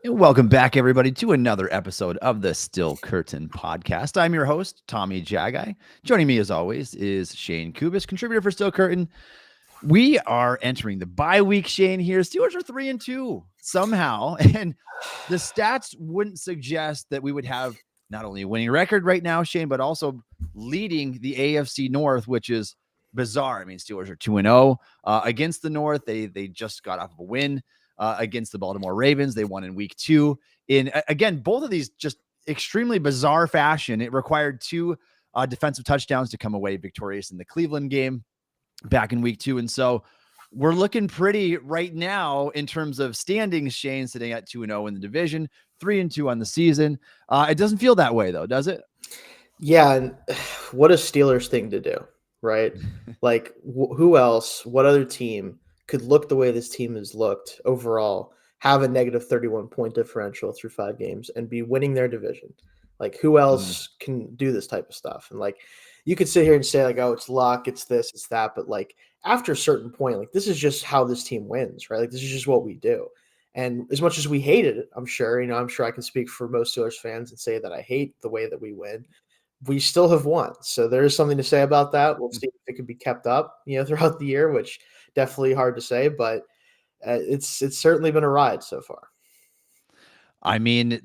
And welcome back, everybody, to another episode of the Still Curtain podcast. I'm your host, Tommy Jaggi. Joining me, as always, is Shayne Kubas, contributor for Still Curtain. We are entering the bye week, Shayne, here. Steelers are 3-2 somehow, and the stats wouldn't suggest that we would have not only a winning record right now, Shayne, but also leading the AFC North, which is bizarre. I mean, Steelers are 2-0 against the North. They just got off of a win against the Baltimore Ravens. They won in week 2. Again, both of these just extremely bizarre fashion. It required 2 defensive touchdowns to come away victorious in the Cleveland game back in week 2. And so we're looking pretty right now in terms of standings. Shayne sitting at 2-0 in the division, 3-2 on the season. It doesn't feel that way though, does it? Yeah. And what a Steelers thing to do, right? Like who else, what other team could look the way this team has looked overall, have a negative 31 point differential through 5 games and be winning their division? Like who else can do this type of stuff? And like, you could sit here and say like, oh, it's luck, it's this, it's that. But like after a certain point, like this is just how this team wins, right? Like this is just what we do. And as much as we hated it, I'm sure I can speak for most Steelers fans and say that I hate the way that we win. We still have won. So there is something to say about that. We'll see if it can be kept up, throughout the year, which definitely hard to say, but it's certainly been a ride so far. I mean,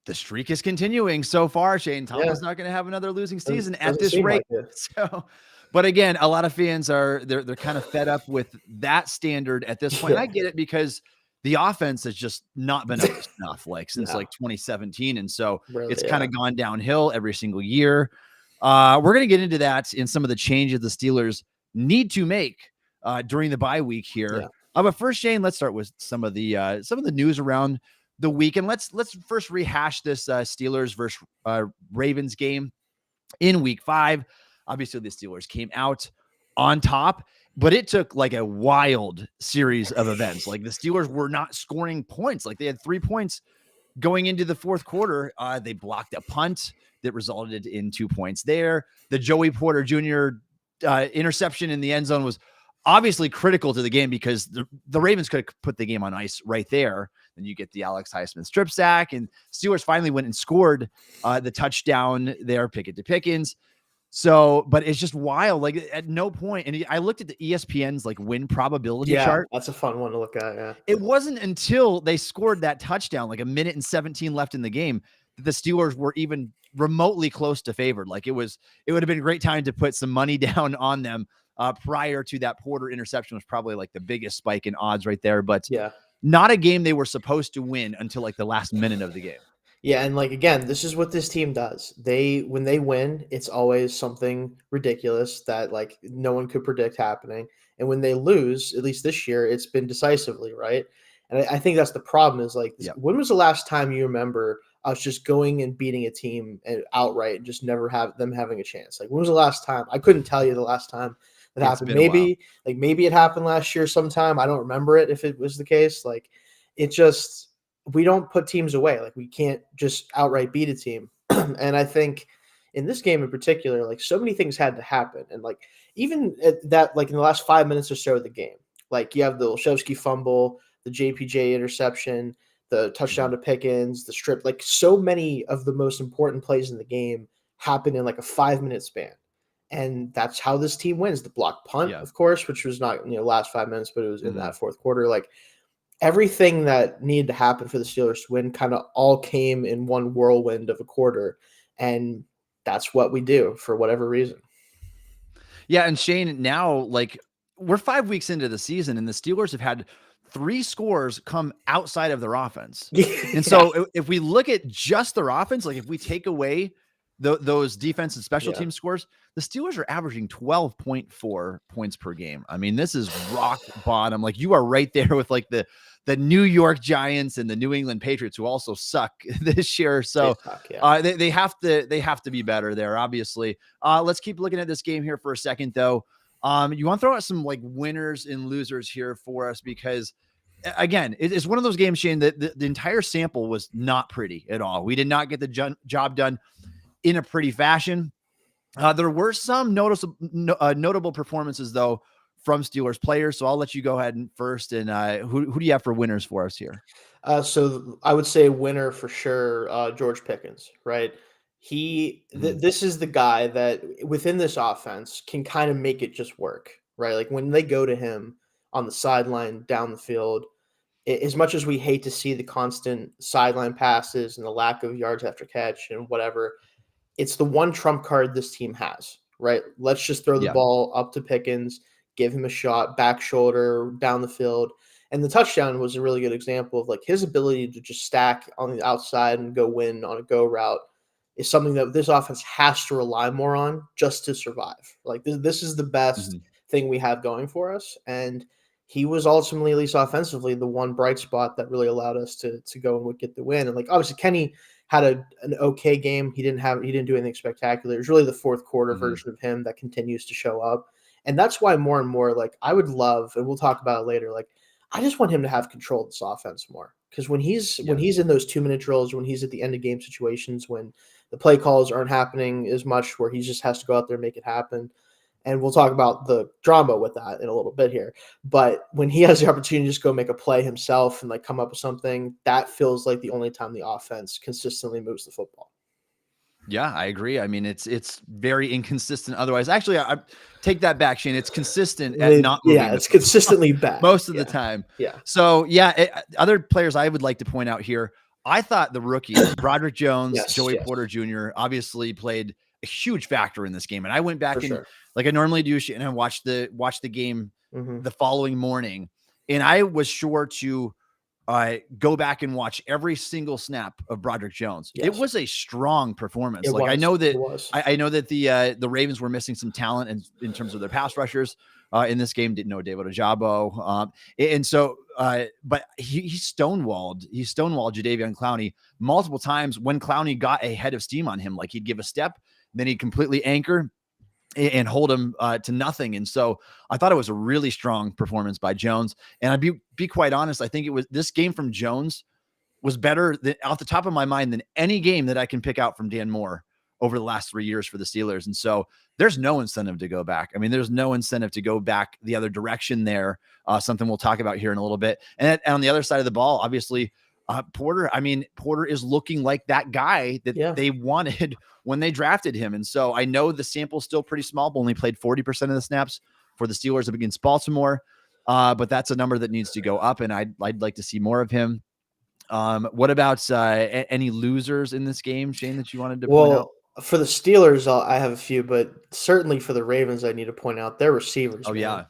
the streak is continuing so far. Shayne Thomas not going to have another losing season at this rate. So, but again, a lot of fans they're kind of fed up with that standard at this point. Yeah. I get it because the offense has just not been up to snuff since 2017. And so it's kind of gone downhill every single year. We're going to get into that in some of the changes the Steelers need to make during the bye week here. Yeah. But first, Shayne, let's start with some of the news around the week. And let's first rehash this Steelers versus Ravens game in week 5. Obviously, the Steelers came out on top, but it took like a wild series of events. Like the Steelers were not scoring points. Like they had 3 points going into the fourth quarter. They blocked a punt that resulted in 2 points there. The Joey Porter Jr. Interception in the end zone was obviously critical to the game because the Ravens could have put the game on ice right there. Then you get the Alex Highsmith strip sack, and Steelers finally went and scored the touchdown there, Pickett to Pickens. So, but it's just wild. Like at no point, and I looked at the ESPN's win probability chart. That's a fun one to look at. Yeah. It wasn't until they scored that touchdown, like 1:17 left in the game, that the Steelers were even remotely close to favored. Like it would have been a great time to put some money down on them prior to that Porter interception. Was probably like the biggest spike in odds right there, but not a game they were supposed to win until the last minute of the game. Yeah, and again, this is what this team does. When they win, it's always something ridiculous that no one could predict happening. And when they lose, at least this year, it's been decisively, right? And I think that's the problem is when was the last time you remember us just going and beating a team outright and just never have them having a chance? When was the last time? I couldn't tell you the last time that happened. Maybe it happened last year sometime. I don't remember it if it was the case. We don't put teams away. We can't just outright beat a team. And I think in this game in particular, so many things had to happen. And even at that, in the last 5 minutes or so of the game, you have the Olszewski fumble, the JPJ interception, the touchdown to Pickens, the strip, so many of the most important plays in the game happen in a 5-minute span. And that's how this team wins. The block punt, of course, which was not, last 5 minutes, but it was in that fourth quarter. Everything that needed to happen for the Steelers to win kind of all came in one whirlwind of a quarter. And that's what we do for whatever reason. Yeah. And Shayne, now we're 5 weeks into the season and the Steelers have had 3 scores come outside of their offense. And so if we look at just their offense, if we take away those defense and special team scores, the Steelers are averaging 12.4 points per game. I mean, this is rock bottom. You are right there with the New York Giants and the New England Patriots, who also suck this year. So they have to be better there, obviously. Let's keep looking at this game here for a second, though. You want to throw out some winners and losers here for us, because again, it's one of those games, Shayne, that the entire sample was not pretty at all. We did not get the job done in a pretty fashion. There were some notable performances, though, from Steelers players. So I'll let you go ahead and first. And who do you have for winners for us here? So I would say winner for sure, George Pickens, right? This is the guy that within this offense can kind of make it just work, right? Like when they go to him on the sideline, down the field, as much as we hate to see the constant sideline passes and the lack of yards after catch and whatever, it's the one trump card this team has, right? Let's just throw the ball up to Pickens, give him a shot, back shoulder, down the field. And the touchdown was a really good example of like his ability to just stack on the outside and go win on a go route is something that this offense has to rely more on just to survive. Like this is the best thing we have going for us. And he was ultimately, at least offensively, the one bright spot that really allowed us to go and get the win. And like obviously Kenny had an okay game. He didn't do anything spectacular. It was really the fourth quarter version of him that continues to show up. And that's why more and more, like I would love, and we'll talk about it later, like I just want him to have control of this offense more. Because when he's in those 2-minute drills, when he's at the end of game situations, when the play calls aren't happening as much, where he just has to go out there and make it happen. And we'll talk about the drama with that in a little bit here. But when he has the opportunity to just go make a play himself and like come up with something, that feels like the only time the offense consistently moves the football. Yeah, I agree. I mean, it's very inconsistent. Otherwise, actually, I take that back, Shayne. It's consistent at not moving. Yeah, it's consistently bad most of the time. Yeah. So other players I would like to point out here. I thought the rookies, Broderick Jones, Joey Porter Jr., obviously played a huge factor in this game. And I went back like I normally do, and I watched the game the following morning, and I was sure to go back and watch every single snap of Broderick Jones. It was a strong performance. I know that the Ravens were missing some talent in terms of their pass rushers in this game. Didn't know David Ojabo. And so, but he stonewalled Jadeveon Clowney multiple times when Clowney got a head of steam on him. Like he'd give a step, then he'd completely anchor and hold him to nothing. And so I thought it was a really strong performance by Jones. And I'd be quite honest, I think this game from Jones was better off the top of my mind than any game that I can pick out from Dan Moore over the last 3 years for the Steelers. And so there's no incentive to go back. I mean, there's no incentive to go back the other direction there. Something we'll talk about here in a little bit. And on the other side of the ball, obviously, Porter is looking like that guy that they wanted when they drafted him. And so I know the sample's still pretty small, but only played 40% of the snaps for the Steelers against Baltimore. But that's a number that needs to go up, and I'd like to see more of him. What about any losers in this game, Shayne, that you wanted to point out? For the Steelers, I have a few, but certainly for the Ravens, I need to point out their receivers. Oh, man. Yeah.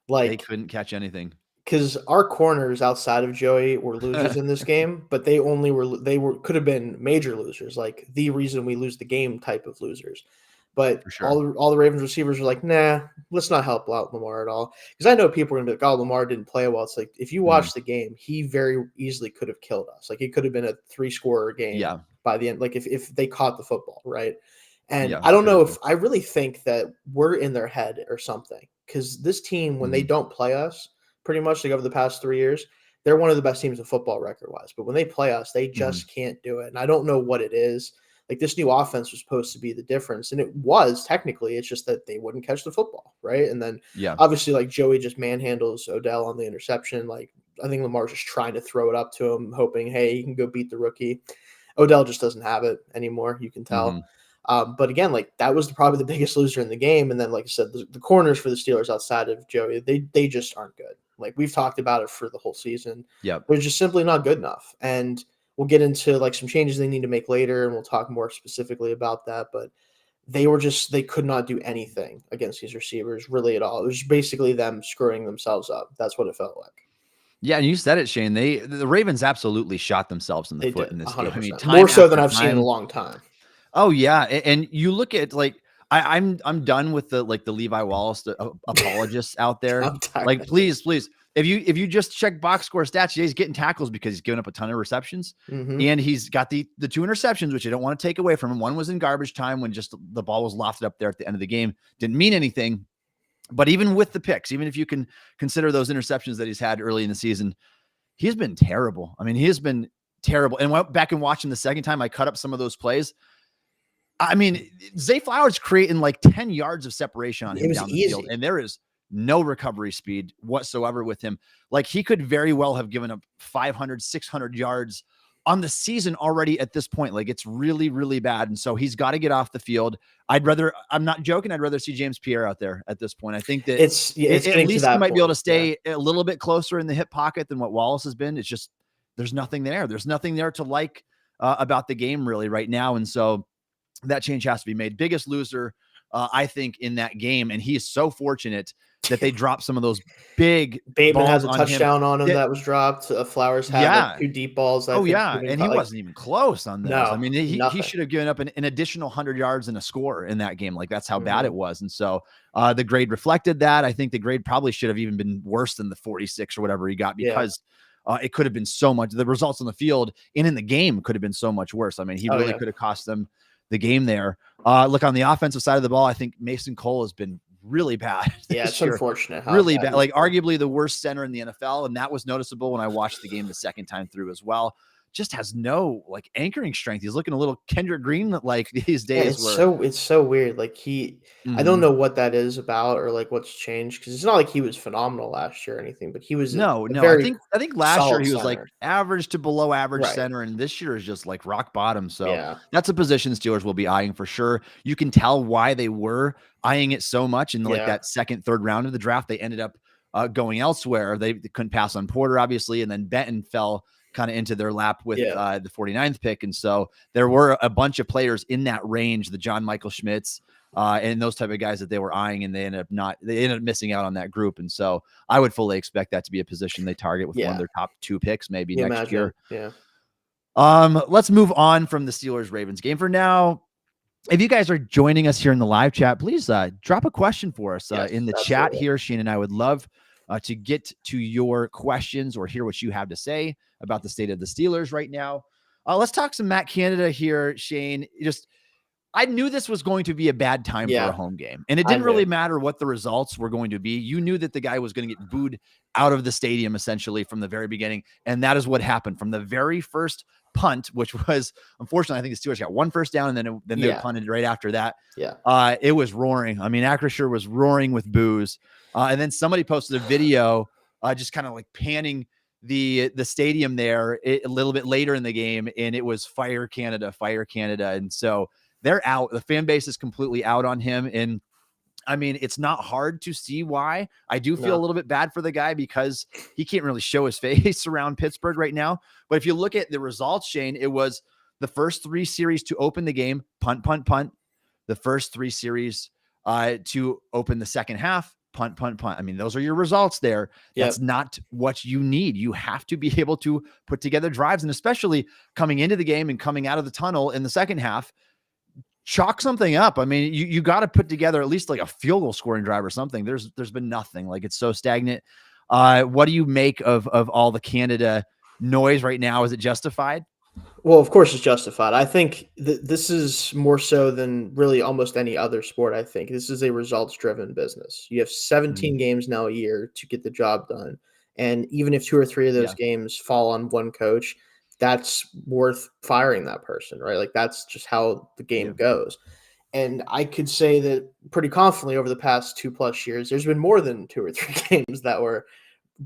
Like they couldn't catch anything. Because our corners outside of Joey were losers in this game, but they could have been major losers, like the reason we lose the game type of losers. But all the Ravens receivers were like, nah, let's not help out Lamar at all. Because I know people are gonna be like, oh, Lamar didn't play well. It's like if you watch the game, he very easily could have killed us. Like it could have been a 3-scorer game by the end. Like if they caught the football, right? And I don't know if I really think that we're in their head or something. Because this team, when they don't play us, pretty much like over the past 3 years, they're one of the best teams in football record-wise. But when they play us, they just can't do it. And I don't know what it is. Like this new offense was supposed to be the difference. And it was technically, it's just that they wouldn't catch the football, right? And then obviously like Joey just manhandles Odell on the interception. Like I think Lamar's just trying to throw it up to him, hoping, hey, he can go beat the rookie. Odell just doesn't have it anymore, you can tell. But again, like that was probably the biggest loser in the game. And then, like I said, the corners for the Steelers outside of Joey, they just aren't good. Like we've talked about it for the whole season. They're just simply not good enough. And we'll get into like some changes they need to make later, and we'll talk more specifically about that. But they could not do anything against these receivers really at all. It was basically them screwing themselves up. That's what it felt like. Yeah, and you said it, Shayne. The Ravens absolutely shot themselves in the foot in this 100%. game. I mean, more so than I've seen in a long time. Oh yeah, and you look at like I'm done with the Levi Wallace apologists out there. Like please, if you just check box score stats, he's getting tackles because he's given up a ton of receptions, and he's got the 2 interceptions, which I don't want to take away from him. One was in garbage time when just the ball was lofted up there at the end of the game, didn't mean anything. But even with the picks, even if you can consider those interceptions that he's had early in the season, he's been terrible. I mean, he has been terrible. And went back and watching the second time, I cut up some of those plays. I mean, Zay Flowers creating like 10 yards of separation on him down the field. And there is no recovery speed whatsoever with him. Like, he could very well have given up 500, 600 yards on the season already at this point. Like, it's really, really bad. And so he's got to get off the field. I'm not joking, I'd rather see James Pierre out there at this point. I think that it's at least he might be able to stay a little bit closer in the hip pocket than what Wallace has been. It's just, there's nothing there. There's nothing there to like about the game really right now. And so that change has to be made. Biggest loser, I think, in that game. And he is so fortunate that they dropped some of those big Bateman balls has a on touchdown on him that, that was dropped. Flowers had like 2 deep balls. And he wasn't even close on those. No, I mean, he should have given up an additional 100 yards and a score in that game. Like, that's how bad it was. And so the grade reflected that. I think the grade probably should have even been worse than the 46 or whatever he got, because it could have been so much. The results on the field and in the game could have been so much worse. I mean, he really could have cost them the game there. Look, on the offensive side of the ball, I think Mason Cole has been really bad. Yeah, it's unfortunate. Really bad. Like, arguably the worst center in the NFL. And that was noticeable when I watched the game the second time through as well. Just has no like anchoring strength. He's looking a little Kendrick Green like these days. It's so weird. Like, I don't know what that is about or like what's changed, because it's not like he was phenomenal last year or anything, but he was I think last year he was like average to below average center, and this year is just like rock bottom. So that's a position Steelers will be eyeing for sure. You can tell why they were eyeing it so much in like that second, third round of the draft. They ended up going elsewhere. They couldn't pass on Porter, obviously, and then Benton fell kind of into their lap with the 49th pick. And so there were a bunch of players in that range, the John Michael Schmitz and those type of guys that they were eyeing, and they ended up missing out on that group. And so I would fully expect that to be a position they target with one of their top 2 picks, maybe next year. Yeah. Let's move on from the Steelers Ravens game for now. If you guys are joining us here in the live chat, please drop a question for us in the chat here. Shayne and I would love to get to your questions or hear what you have to say about the state of the Steelers right now. Let's talk some Matt Canada here, Shayne. I knew this was going to be a bad time for a home game, and it didn't really matter what the results were going to be. You knew that the guy was going to get booed out of the stadium essentially from the very beginning, and that is what happened from the very first punt, which was, unfortunately, I think the Steelers got 1 first down, and then they punted right after that. It was roaring. I mean, Acrisure was roaring with boos. And then somebody posted a video just kind of like panning the stadium there a little bit later in the game, and it was Fire Canada. And so they're out. The fan base is completely out on him. And I mean, it's not hard to see why. I do feel a little bit bad for the guy because he can't really show his face around Pittsburgh right now. But if you look at the results, Shayne, it was the first 3 series to open the game, punt, punt, punt. The first 3 series to open the second half, punt, punt, punt. I mean, those are your results there. That's not what you need. You have to be able to put together drives, and especially coming into the game and coming out of the tunnel in the second half, chalk something up. I mean, you got to put together at least like a field goal scoring drive or something. There's been nothing. Like, it's so stagnant. What do you make of all the Canada noise right now? Is it justified? Well, of course it's justified. I think this is more so than really almost any other sport. I think this is a results-driven business. You have 17 games now a year to get the job done. And even if 2 or 3 of those games fall on one coach, that's worth firing that person, right? Like, that's just how the game goes. And I could say that pretty confidently over the past 2+ years, there's been more than 2 or 3 games that were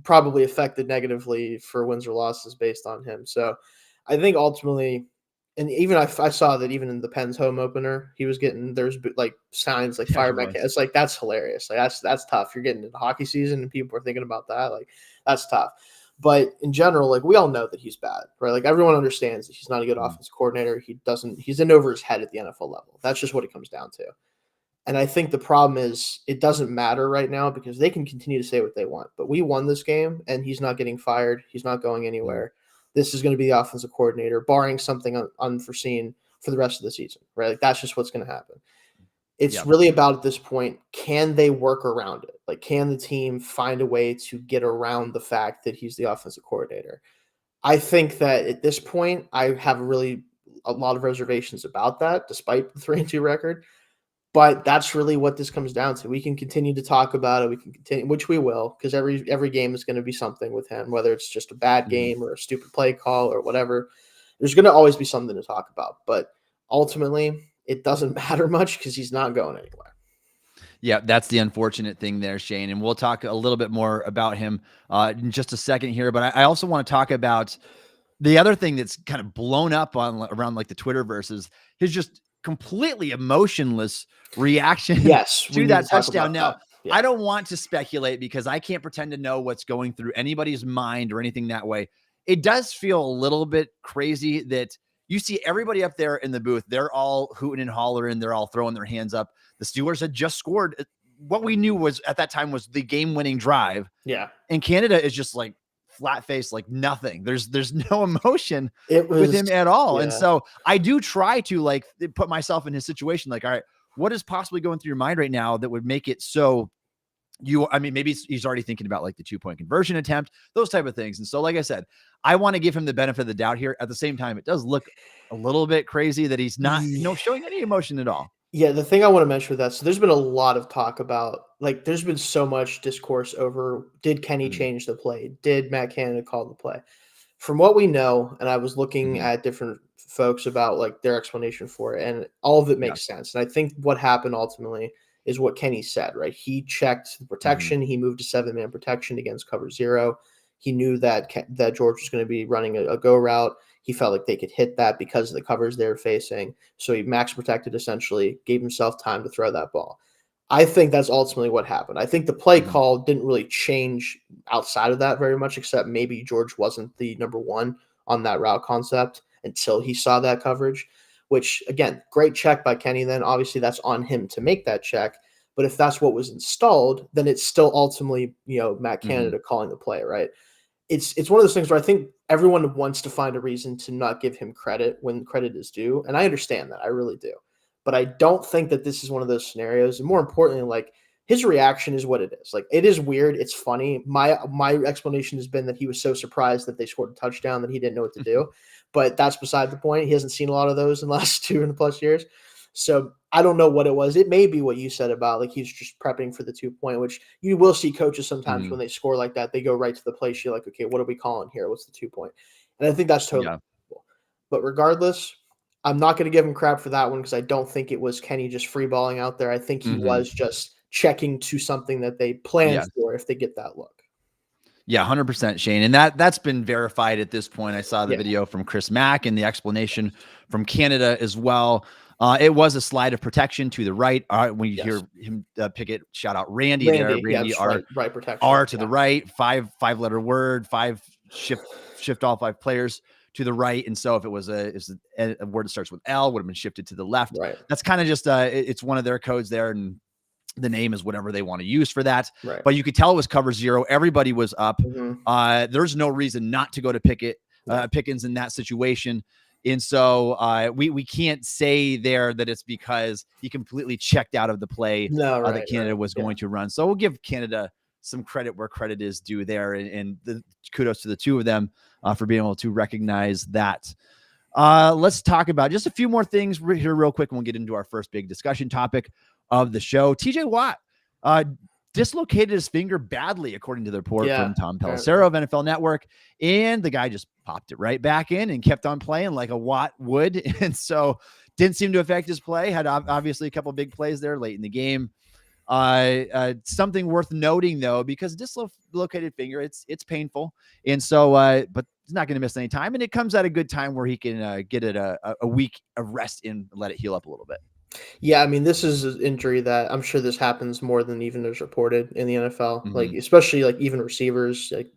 probably affected negatively for wins or losses based on him. So I think ultimately, and even I saw that even in the Pens home opener, he was getting, there's like signs like fire back. It's like, that's hilarious. Like, that's tough. You're getting into hockey season and people are thinking about that. Like, that's tough. But in general, like, we all know that he's bad, right? Like, everyone understands that he's not a good offensive coordinator. He's in over his head at the NFL level. That's just what it comes down to. And I think the problem is it doesn't matter right now because they can continue to say what they want. But we won this game, and he's not getting fired. He's not going anywhere. This is going to be the offensive coordinator, barring something unforeseen for the rest of the season, right? Like, that's just what's going to happen. It's really about, at this point, can they work around it? Like, can the team find a way to get around the fact that he's the offensive coordinator? I think that at this point, I have a lot of reservations about that, despite the 3-2 record. But that's really what this comes down to. We can continue to talk about it. We can continue, which we will, because every game is going to be something with him, whether it's just a bad game or a stupid play call or whatever. There's going to always be something to talk about. But ultimately, it doesn't matter much because he's not going anywhere. Yeah, that's the unfortunate thing there, Shayne. And we'll talk a little bit more about him in just a second here. But I also want to talk about the other thing that's kind of blown up on around like the Twitterverse is his just completely emotionless reaction Yes, we to need to that talk touchdown. about Now, that. Yeah. I don't want to speculate because I can't pretend to know what's going through anybody's mind or anything that way. It does feel a little bit crazy that you see everybody up there in the booth. They're all hooting and hollering. They're all throwing their hands up. The Steelers had just scored. What we knew was at that time was the game-winning drive. Yeah. And Canada is just like flat face, like nothing. There's no emotion It with was, him at all. yeah. And so I do try to like put myself in his situation. Like, all right, what is possibly going through your mind right now that would make it so I mean, maybe he's already thinking about like the 2-point conversion attempt, those type of things. And so, like I said, I want to give him the benefit of the doubt here. At the same time, it does look a little bit crazy that he's not, showing any emotion at all. Yeah, the thing I want to mention with that, so there's been a lot of talk about, like, there's been so much discourse over, did Kenny change the play? Did Matt Canada call the play? From what we know, and I was looking at different folks about like their explanation for it, and all of it makes sense. And I think what happened ultimately is what Kenny said, right? He checked the protection. He moved to 7-man protection against cover 0. He knew that George was going to be running a go route. He felt like they could hit that because of the covers they were facing. So he max protected, essentially, gave himself time to throw that ball. I think that's ultimately what happened. I think the play call didn't really change outside of that very much, except maybe George wasn't the number one on that route concept until he saw that coverage, which, again, great check by Kenny. Then obviously that's on him to make that check. But if that's what was installed, then it's still ultimately, Matt Canada calling the play, right? It's one of those things where I think everyone wants to find a reason to not give him credit when credit is due. And I understand that. I really do. But I don't think that this is one of those scenarios. And more importantly, like, his reaction is what it is. Like, it is weird. It's funny. My explanation has been that he was so surprised that they scored a touchdown that he didn't know what to do. But that's beside the point. He hasn't seen a lot of those in the last 2+ years. So I don't know what it was. It may be what you said about, like, he's just prepping for the 2-point, which you will see coaches sometimes when they score like that, they go right to the play sheet like, okay, what are we calling here? What's the 2-point? And I think that's totally cool. But regardless, I'm not going to give him crap for that one because I don't think it was Kenny just free balling out there. I think he was just checking to something that they planned for if they get that look. Yeah, 100%, Shayne. And that's been verified at this point. I saw the video from Chris Mack and the explanation from Canada as well. It was a slide of protection to the right. When you hear him pick it, shout out Randy there. Randy, right protection. R to the right, five-letter word, shift all 5 players to the right. And so if it was a word that starts with L, would have been shifted to the left. Right. That's kind of just it's one of their codes there, and the name is whatever they want to use for that. Right. But you could tell it was cover 0. Everybody was up. There's no reason not to go to Pickens in that situation. And so we can't say there that it's because he completely checked out of the play that Canada was going to run. So we'll give Canada some credit where credit is due there. And the kudos to the two of them for being able to recognize that. Let's talk about just a few more things here real quick, and we'll get into our first big discussion topic of the show. TJ Watt dislocated his finger badly, according to the report from Tom Pelissero of NFL Network, and the guy just popped it right back in and kept on playing like a Watt would. And so didn't seem to affect his play. Had obviously a couple of big plays there late in the game. Something worth noting though, because dislocated finger, it's painful. And so, but he's not going to miss any time. And it comes at a good time where he can get it a week of rest and let it heal up a little bit. Yeah, I mean, this is an injury that I'm sure this happens more than even is reported in the NFL. Like, especially like even receivers, like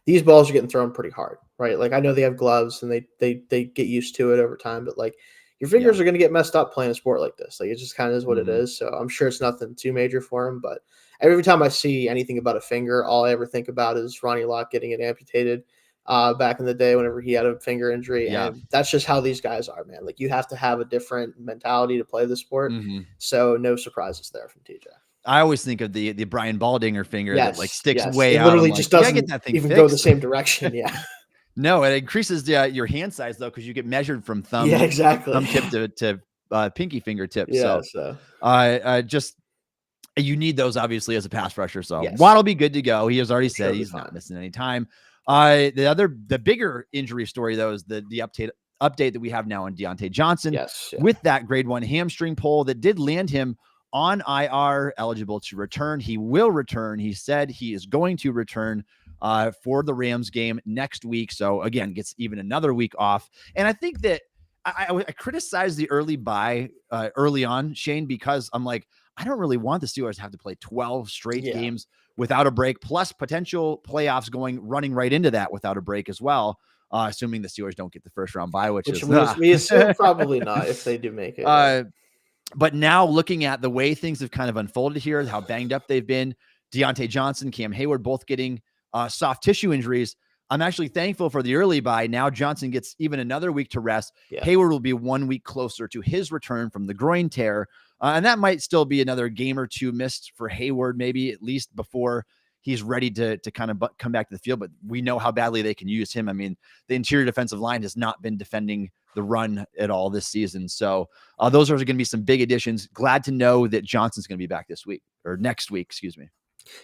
these balls are getting thrown pretty hard, right? Like, I know they have gloves and they get used to it over time, but like your fingers are going to get messed up playing a sport like this. Like, it just kind of is what it is. So I'm sure it's nothing too major for him. But every time I see anything about a finger, all I ever think about is Ronnie Lott getting it amputated back in the day whenever he had a finger injury. And that's just how these guys are, man. Like, you have to have a different mentality to play the sport. So no surprises there from TJ. I always think of the Brian Baldinger finger that like sticks way it out. Literally just doesn't get that thing even fixed. go the same direction. Yeah. No, it increases your hand size though, because you get measured from thumb tip to pinky fingertip. Just you need those obviously as a pass rusher. So Watt will be good to go. He has already said he's not missing any time. The bigger injury story though is the update that we have now on Deontay Johnson with that grade 1 hamstring pull that did land him on IR, eligible to return. He will return. He said he is going to return for the Rams game next week. So again, gets even another week off. And I think that I criticized the early bye early on, Shayne, because I'm like, I don't really want the Steelers to have to play 12 straight games without a break, plus potential playoffs running right into that without a break as well. Assuming the Steelers don't get the first round bye, which is we assume probably not if they do make it. But now looking at the way things have kind of unfolded here, how banged up they've been, Deontay Johnson, Cam Hayward, both getting soft tissue injuries. I'm actually thankful for the early bye. Now Johnson gets even another week to rest. Yeah. Hayward will be 1 week closer to his return from the groin tear. And that might still be another game or two missed for Hayward, maybe at least before he's ready to kind of come back to the field. But we know how badly they can use him. I mean, the interior defensive line has not been defending the run at all this season. So those are going to be some big additions. Glad to know that Johnson's going to be back this week or next week, excuse me.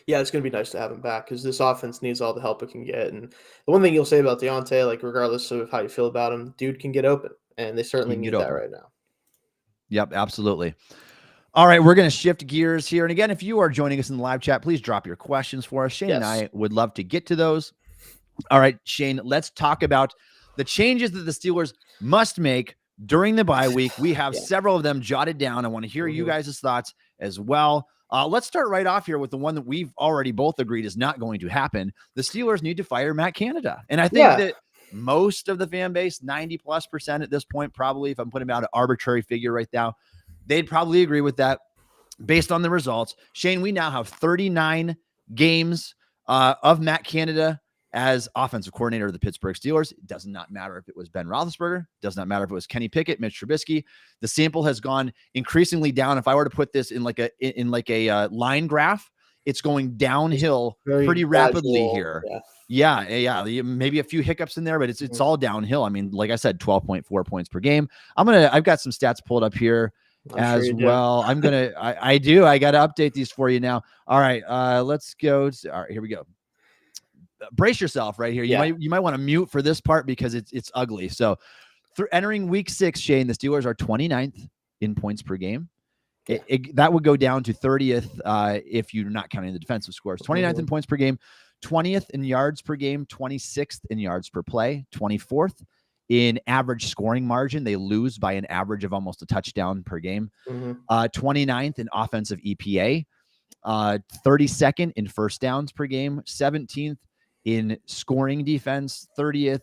Yeah, it's going to be nice to have him back because this offense needs all the help it can get. And the one thing you'll say about Deontay, like regardless of how you feel about him, dude can get open, and they certainly need that right now. Yep, absolutely. All right, we're going to shift gears here. And again, if you are joining us in the live chat, please drop your questions for us. Shayne and I would love to get to those. All right, Shayne, let's talk about the changes that the Steelers must make during the bye week. We have several of them jotted down. I want to hear you guys' thoughts as well. Let's start right off here with the one that we've already both agreed is not going to happen. The Steelers need to fire Matt Canada. And I think that most of the fan base, 90+% at this point, probably, if I'm putting out an arbitrary figure right now, they'd probably agree with that based on the results. Shayne, we now have 39 games of Matt Canada as offensive coordinator of the Pittsburgh Steelers. It does not matter if it was Ben Roethlisberger. Does not matter if it was Kenny Pickett, Mitch Trubisky. The sample has gone increasingly down. If I were to put this in like a line graph, it's going downhill pretty rapidly here. Yeah. Maybe a few hiccups in there, but it's all downhill. I mean, like I said, 12.4 points per game. I've got some stats pulled up here as well. I got to update these for you now. All right. Let's go. All right, here we go. Brace yourself right here. You might want to mute for this part because it's ugly. So entering week 6, Shayne, the Steelers are 29th in points per game. That would go down to 30th if you're not counting the defensive scores. 29th in points per game, 20th in yards per game, 26th in yards per play, 24th in average scoring margin. They lose by an average of almost a touchdown per game. 29th in offensive EPA, 32nd in first downs per game, 17th in scoring defense, 30th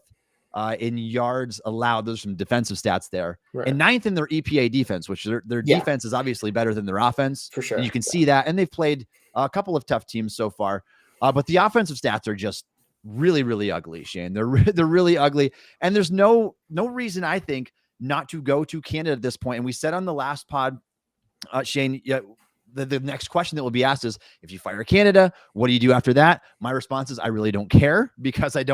in yards allowed. Those are some defensive stats there. And 9th in their EPA defense, which their defense is obviously better than their offense. For sure. And you can see that. And they've played a couple of tough teams so far. But the offensive stats are just really, really ugly, Shayne. They're really ugly. And there's no reason, I think, not to go to Canada at this point. And we said on the last pod, Shayne, the next question that will be asked is, if you fire Canada, what do you do after that? My response is, I really don't care, because I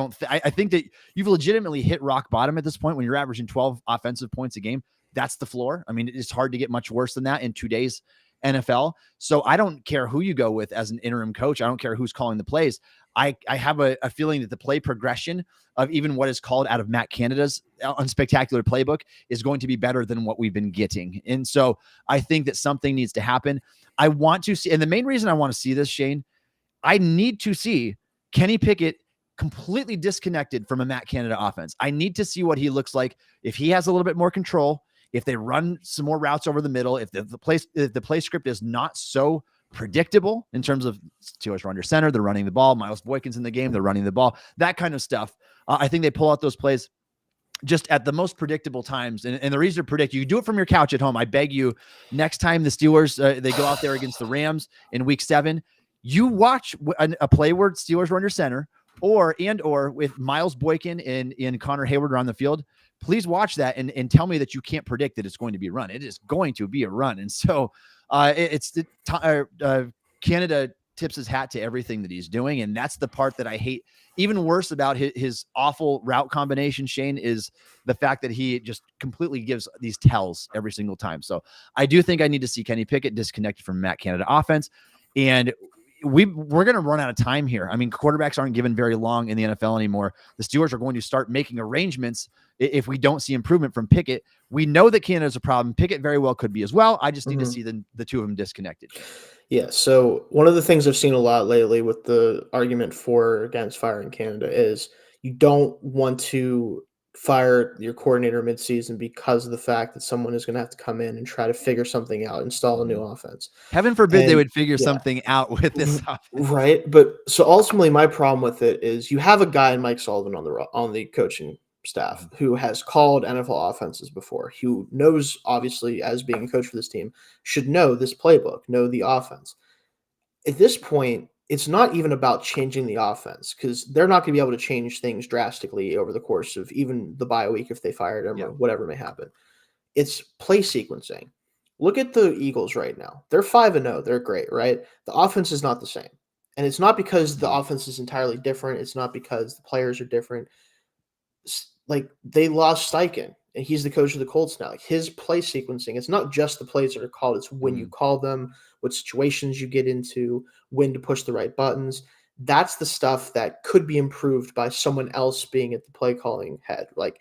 think that you've legitimately hit rock bottom at this point when you're averaging 12 offensive points a game. That's the floor. I mean, it's hard to get much worse than that in today's NFL. So I don't care who you go with as an interim coach. I don't care who's calling the plays. I have a feeling that the play progression of even what is called out of Matt Canada's unspectacular playbook is going to be better than what we've been getting. And so I think that something needs to happen. I want to see, and the main reason I want to see this, Shayne, I need to see Kenny Pickett completely disconnected from a Matt Canada offense. I need to see what he looks like if he has a little bit more control, if they run some more routes over the middle, if the play script is not so predictable in terms of Steelers are under center, they're running the ball, Miles Boykin's in the game, they're running the ball, that kind of stuff. I think they pull out those plays just at the most predictable times. And the reason to predict, you can do it from your couch at home. I beg you, next time the Steelers, they go out there against the Rams in week 7, you watch a play where Steelers are under center or with Miles Boykin and Connor Hayward on the field. Please watch that and tell me that you can't predict that it's going to be a run. It is going to be a run. And so Canada tips his hat to everything that he's doing. And that's the part that I hate even worse about his awful route combination, Shayne, is the fact that he just completely gives these tells every single time. So I do think I need to see Kenny Pickett disconnected from Matt Canada offense. And we're going to run out of time here. I mean, quarterbacks aren't given very long in the NFL anymore. The Steelers are going to start making arrangements if we don't see improvement from Pickett. We know that Canada's a problem. Pickett very well could be as well. I just need to see the two of them disconnected. Yeah, so one of the things I've seen a lot lately with the argument for or against firing Canada is you don't want to fire your coordinator midseason because of the fact that someone is going to have to come in and try to figure something out, install a new offense. Heaven forbid they would figure something out with this offense. Right, but so ultimately my problem with it is you have a guy in Mike Sullivan on the coaching staff who has called NFL offenses before, who knows, obviously, as being a coach for this team, should know this playbook, know the offense. At this point, it's not even about changing the offense because they're not going to be able to change things drastically over the course of even the bye week if they fired him or whatever may happen. It's play sequencing. Look at the Eagles right now. They're 5-0. They're great, right? The offense is not the same. And it's not because the offense is entirely different. It's not because the players are different. Like, they lost Steichen, and he's the coach of the Colts now. Like, his play sequencing, it's not just the plays that are called. It's when you call them, what situations you get into, when to push the right buttons. That's the stuff that could be improved by someone else being at the play calling head. Like,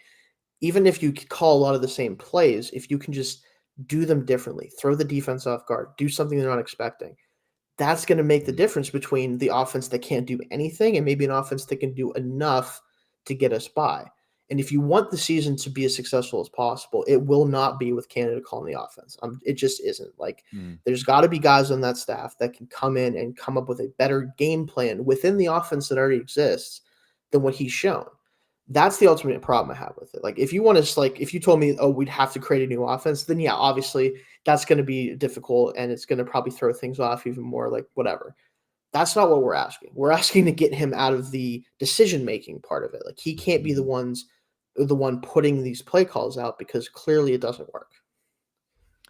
even if you call a lot of the same plays, if you can just do them differently, throw the defense off guard, do something they're not expecting, that's going to make the difference between the offense that can't do anything and maybe an offense that can do enough to get us by. And if you want the season to be as successful as possible, it will not be with Canada calling the offense. It just isn't. Like, there's got to be guys on that staff that can come in and come up with a better game plan within the offense that already exists than what he's shown. That's the ultimate problem I have with it. Like, if you want to, like, if you told me, oh, we'd have to create a new offense, then yeah, obviously that's going to be difficult and it's going to probably throw things off even more, like whatever. That's not what we're asking. We're asking to get him out of the decision-making part of it. Like, he can't be the one putting these play calls out because clearly it doesn't work.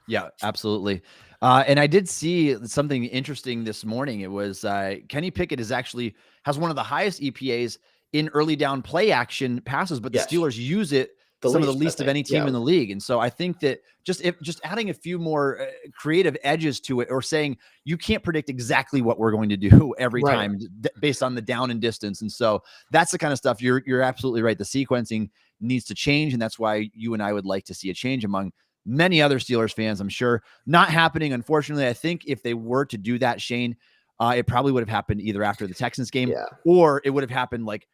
Yeah, absolutely. And I did see something interesting this morning. It was Kenny Pickett has one of the highest EPAs in early down play action passes, but the Steelers use it some of the least of any team in the league. And so I think that just adding a few more creative edges to it, or saying you can't predict exactly what we're going to do every time based on the down and distance. And so that's the kind of stuff you're absolutely right. The sequencing needs to change. And that's why you and I would like to see a change among many other Steelers fans. I'm sure not happening. Unfortunately, I think if they were to do that, Shayne, it probably would have happened either after the Texans game or it would have happened like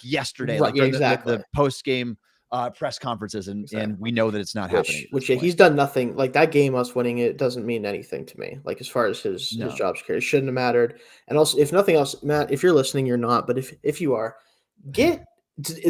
yesterday, the post game press conferences. And we know that it's not happening. He's done nothing. Like, that game, us winning it doesn't mean anything to me. Like, as far as his job security, it shouldn't have mattered. And also, if nothing else, Matt, if you're listening, you're not, but if you are,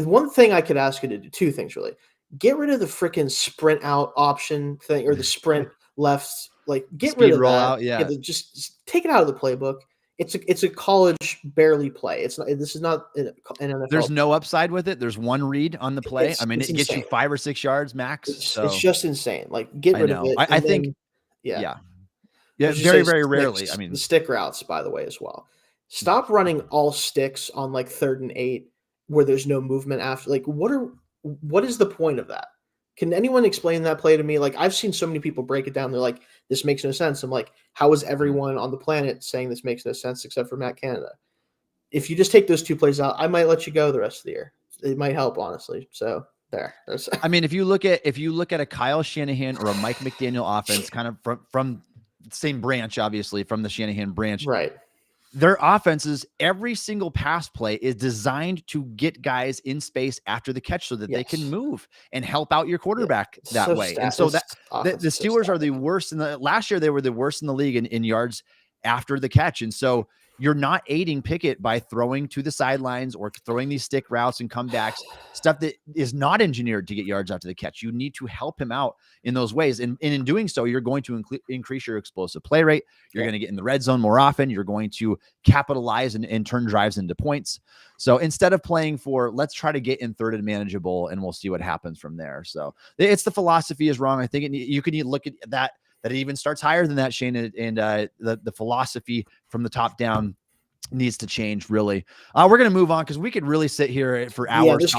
one thing I could ask you to do, two things really. Get rid of the freaking sprint out option thing or the sprint left. Like, get rid of that. Just take it out of the playbook. It's a college barely play. It's not. This is not an NFL. There's no upside with it. There's one read on the play. I mean, it gets you 5 or 6 yards max. It's just insane. Like, get rid of it. I think. Very, very rarely. I mean, the stick routes, by the way, as well. Stop running all sticks on like 3rd and 8 where there's no movement after. Like, what is the point of that? Can anyone explain that play to me? Like, I've seen so many people break it down. They're like, this makes no sense. I'm like, how is everyone on the planet saying this makes no sense except for Matt Canada? If you just take those 2 plays out, I might let you go the rest of the year. It might help, honestly. So there's I mean, if you look at a Kyle Shanahan or a Mike McDaniel offense, kind of from the same branch, obviously from the Shanahan branch, right? Their offenses, every single pass play is designed to get guys in space after the catch so that they can move and help out your quarterback that way. And so the Steelers are the worst last year. They were the worst in the league in yards after the catch. And so you're not aiding Pickett by throwing to the sidelines or throwing these stick routes and comebacks, stuff that is not engineered to get yards after the catch. You need to help him out in those ways. And in doing so, you're going to increase your explosive play rate. You're going to get in the red zone more often. You're going to capitalize and turn drives into points. So instead of playing for, let's try to get in 3rd and manageable, and we'll see what happens from there. So it's the philosophy is wrong. I think you can look at that it even starts higher than that, Shayne, and the philosophy from the top down needs to change. Really, we're going to move on because we could really sit here for hours. This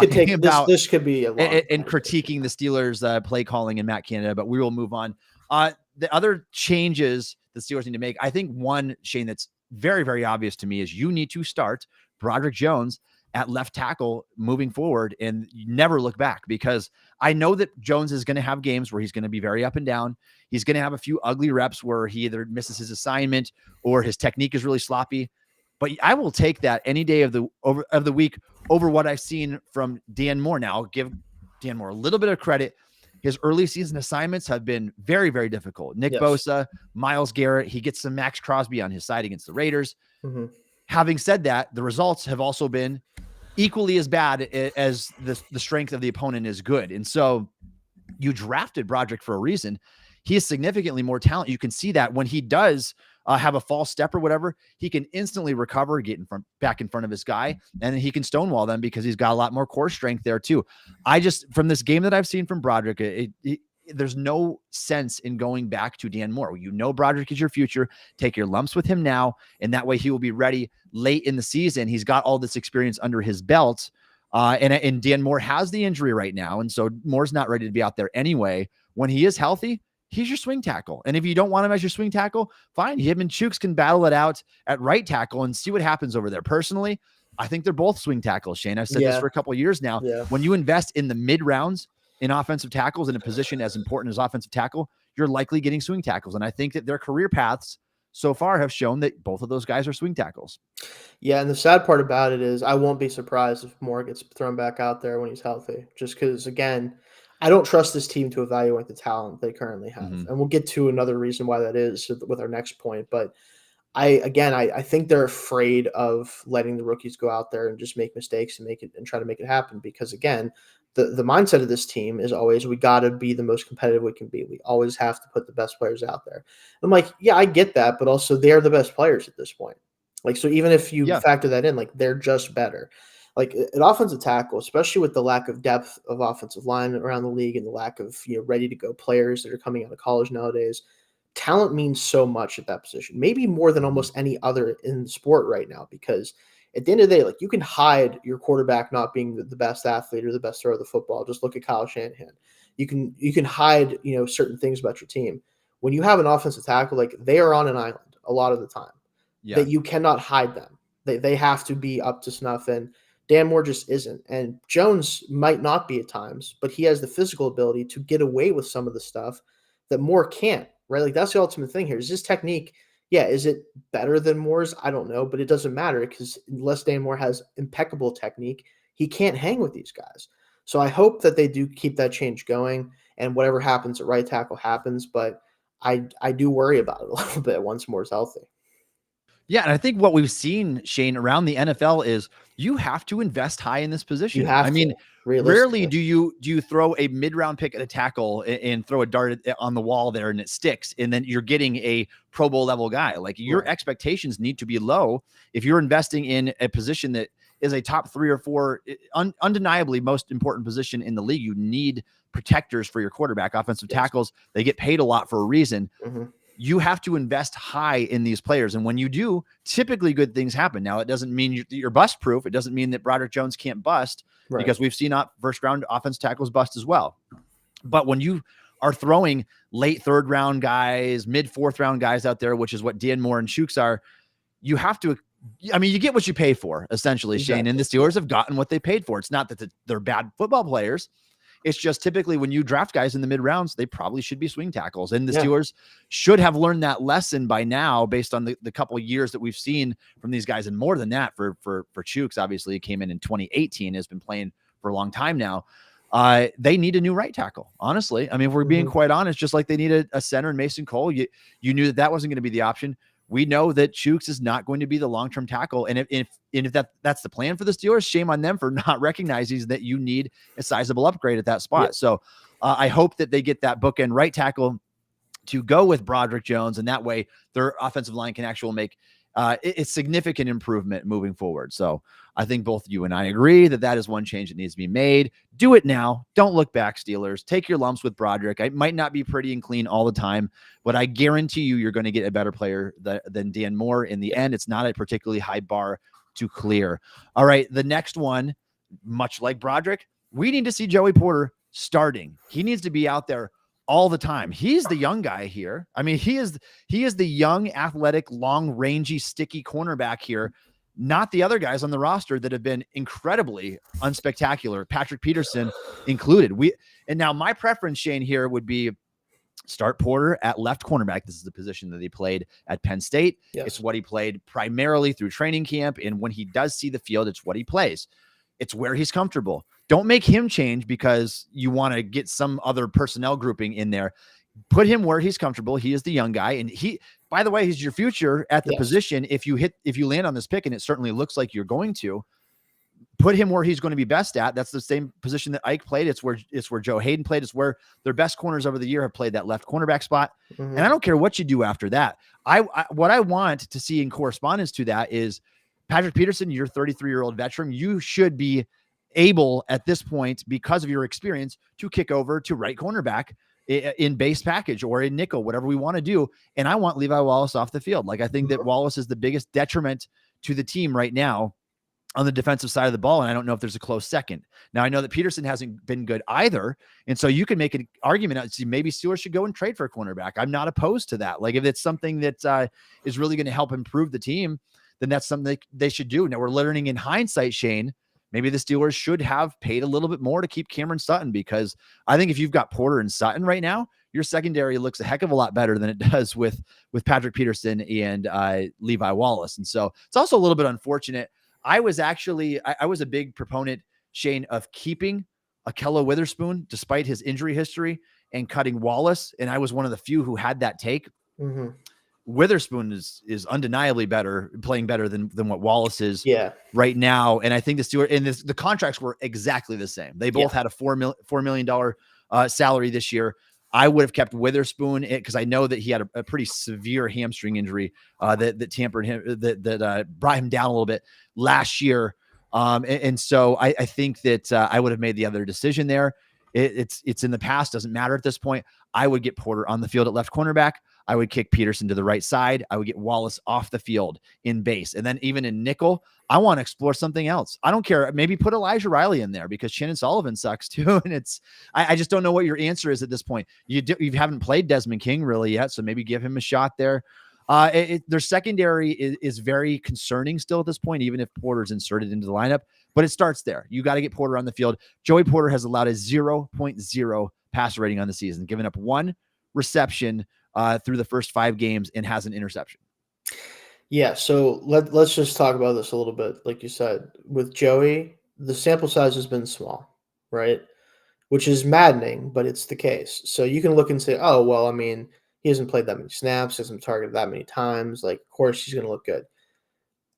could be a long and critiquing the Steelers play calling and Matt Canada, but we will move on. The other changes the Steelers need to make, I think one, Shayne, that's very, very obvious to me is you need to start Broderick Jones at left tackle moving forward and never look back, because I know that Jones is going to have games where he's going to be very up and down. He's going to have a few ugly reps where he either misses his assignment or his technique is really sloppy. But I will take that any day of the week over what I've seen from Dan Moore. Now, I'll give Dan Moore a little bit of credit. His early season assignments have been very, very difficult. Nick Bosa, Myles Garrett, he gets some Max Crosby on his side against the Raiders. Mm-hmm. Having said that, the results have also been equally as bad as the strength of the opponent is good. And so you drafted Broderick for a reason. He is significantly more talent. You can see that when he does have a false step or whatever, he can instantly recover, get back in front of his guy, and then he can stonewall them because he's got a lot more core strength there too. From this game that I've seen from Broderick, there's no sense in going back to Dan Moore. You know Broderick is your future. Take your lumps with him now, and that way he will be ready late in the season. He's got all this experience under his belt, and Dan Moore has the injury right now, and so Moore's not ready to be out there anyway. When he is healthy, he's your swing tackle. And if you don't want him as your swing tackle, fine. Him and Chooks can battle it out at right tackle and see what happens over there. Personally, I think they're both swing tackles, Shayne. I've said this for a couple of years now. Yeah. When you invest in the mid rounds in offensive tackles in a position as important as offensive tackle, you're likely getting swing tackles. And I think that their career paths so far have shown that both of those guys are swing tackles. Yeah, and the sad part about it is I won't be surprised if Moore gets thrown back out there when he's healthy, just because, again, I don't trust this team to evaluate the talent they currently have. Mm-hmm. And we'll get to another reason why that is with our next point. But I think they're afraid of letting the rookies go out there and just make mistakes and try to make it happen. Because again, the mindset of this team is always, we got to be the most competitive we can be. We always have to put the best players out there. I'm like, yeah, I get that, but also they're the best players at this point. Like, so even if you factor that in, like, they're just better. Like an offensive tackle, especially with the lack of depth of offensive line around the league and the lack of, ready to go players that are coming out of college nowadays, talent means so much at that position, maybe more than almost any other in the sport right now, because at the end of the day, like, you can hide your quarterback not being the best athlete or the best thrower of the football. Just look at Kyle Shanahan. You can hide, certain things about your team. When you have an offensive tackle, like, they are on an island a lot of the time, that you cannot hide them. They have to be up to snuff, and Dan Moore just isn't. And Jones might not be at times, but he has the physical ability to get away with some of the stuff that Moore can't, right? Like, that's the ultimate thing here. Is his technique, is it better than Moore's? I don't know, but it doesn't matter, because unless Dan Moore has impeccable technique, he can't hang with these guys. So I hope that they do keep that change going, and whatever happens at right tackle happens, but I do worry about it a little bit once Moore's healthy. Yeah, and I think what we've seen, Shayne, around the NFL is you have to invest high in this position. Rarely do you throw a mid-round pick at a tackle and throw a dart on the wall there and it sticks, and then you're getting a Pro Bowl level guy. Like, your expectations need to be low if you're investing in a position that is a top 3 or 4, undeniably most important position in the league. You need protectors for your quarterback. Offensive tackles, they get paid a lot for a reason. Mm-hmm. You have to invest high in these players. And when you do, typically good things happen. Now, it doesn't mean you're bust proof. It doesn't mean that Broderick Jones can't bust, because we've seen first round offense tackles bust as well. But when you are throwing late 3rd round guys, mid 4th round guys out there, which is what Dan Moore and Chooks are, you have to, you get what you pay for, essentially, Shayne. And the Steelers have gotten what they paid for. It's not that they're bad football players. It's just typically when you draft guys in the mid rounds, they probably should be swing tackles. And the Steelers should have learned that lesson by now, based on the couple of years that we've seen from these guys. And more than that for Chooks, obviously, he came in 2018, has been playing for a long time now. They need a new right tackle. Honestly, if we're being quite honest, just like they need a center in Mason Cole, you knew that wasn't going to be the option. We know that Chooks is not going to be the long-term tackle. And if that's the plan for the Steelers, shame on them for not recognizing that you need a sizable upgrade at that spot. So I hope that they get that bookend right tackle to go with Broderick Jones, and that way their offensive line can actually make a significant improvement moving forward. So I think both you and I agree that is one change that needs to be made. Do it now. Don't look back, Steelers. Take your lumps with Broderick. It might not be pretty and clean all the time, but I guarantee you're going to get a better player than Dan Moore in the end. It's not a particularly high bar to clear. All right, the next one, much like Broderick, we need to see Joey Porter starting. He needs to be out there all the time. He's the young guy here. I mean, he is the young, athletic, long, rangy, sticky cornerback here, not the other guys on the roster that have been incredibly unspectacular, Patrick Peterson included. And now my preference, Shayne, here would be start Porter at left cornerback. This is the position that he played at Penn State. Yes. It's what he played primarily through training camp. And when he does see the field, it's what he plays. It's where he's comfortable. Don't make him change because you want to get some other personnel grouping in there. Put him where he's comfortable. He is the young guy. And he, by the way, he's your future at the position. If you land on this pick, and it certainly looks like you're going to, put him where he's going to be best at. That's the same position that Ike played. It's where Joe Hayden played. It's where their best corners over the year have played that left cornerback spot. Mm-hmm. And I don't care what you do after that. What I want to see in correspondence to that is Patrick Peterson, you're a 33-year-old veteran. You should be able at this point, because of your experience, to kick over to right cornerback in base package or in nickel, whatever we want to do. And I want Levi Wallace off the field. Like, I think that Wallace is the biggest detriment to the team right now on the defensive side of the ball. And I don't know if there's a close second. Now, I know that Peterson hasn't been good either. And so you can make an argument. Maybe Steelers should go and trade for a cornerback. I'm not opposed to that. Like, if it's something that is really going to help improve the team, then that's something they should do. Now, we're learning in hindsight, Shayne, maybe the Steelers should have paid a little bit more to keep Cameron Sutton, because I think if you've got Porter and Sutton right now, your secondary looks a heck of a lot better than it does with Patrick Peterson and Levi Wallace. And so it's also a little bit unfortunate. I was a big proponent, Shayne, of keeping Ahkello Witherspoon despite his injury history and cutting Wallace. And I was one of the few who had that take. Mm-hmm. Witherspoon is undeniably playing better than what Wallace is right now. And I think the Steelers, and the contracts were exactly the same. They both had a $4 million salary this year. I would have kept Witherspoon because I know that he had a pretty severe hamstring injury that tampered him, that brought him down a little bit last year. And so I think that I would have made the other decision there. It's in the past, doesn't matter at this point. I would get Porter on the field at left cornerback. I would kick Peterson to the right side. I would get Wallace off the field in base. And then even in nickel, I want to explore something else. I don't care. Maybe put Elijah Riley in there because Shannon Sullivan sucks too. And I just don't know what your answer is at this point. You haven't played Desmond King really yet. So maybe give him a shot there. Their secondary is very concerning still at this point, even if Porter's inserted into the lineup, but it starts there. You got to get Porter on the field. Joey Porter has allowed a 0.0 passer rating on the season, given up one reception through the first 5 games and has an interception. Yeah. So let's just talk about this a little bit. Like you said, with Joey, the sample size has been small, right? Which is maddening, but it's the case. So you can look and say, oh, well, I mean, he hasn't played that many snaps, hasn't targeted that many times. Like, of course, he's going to look good.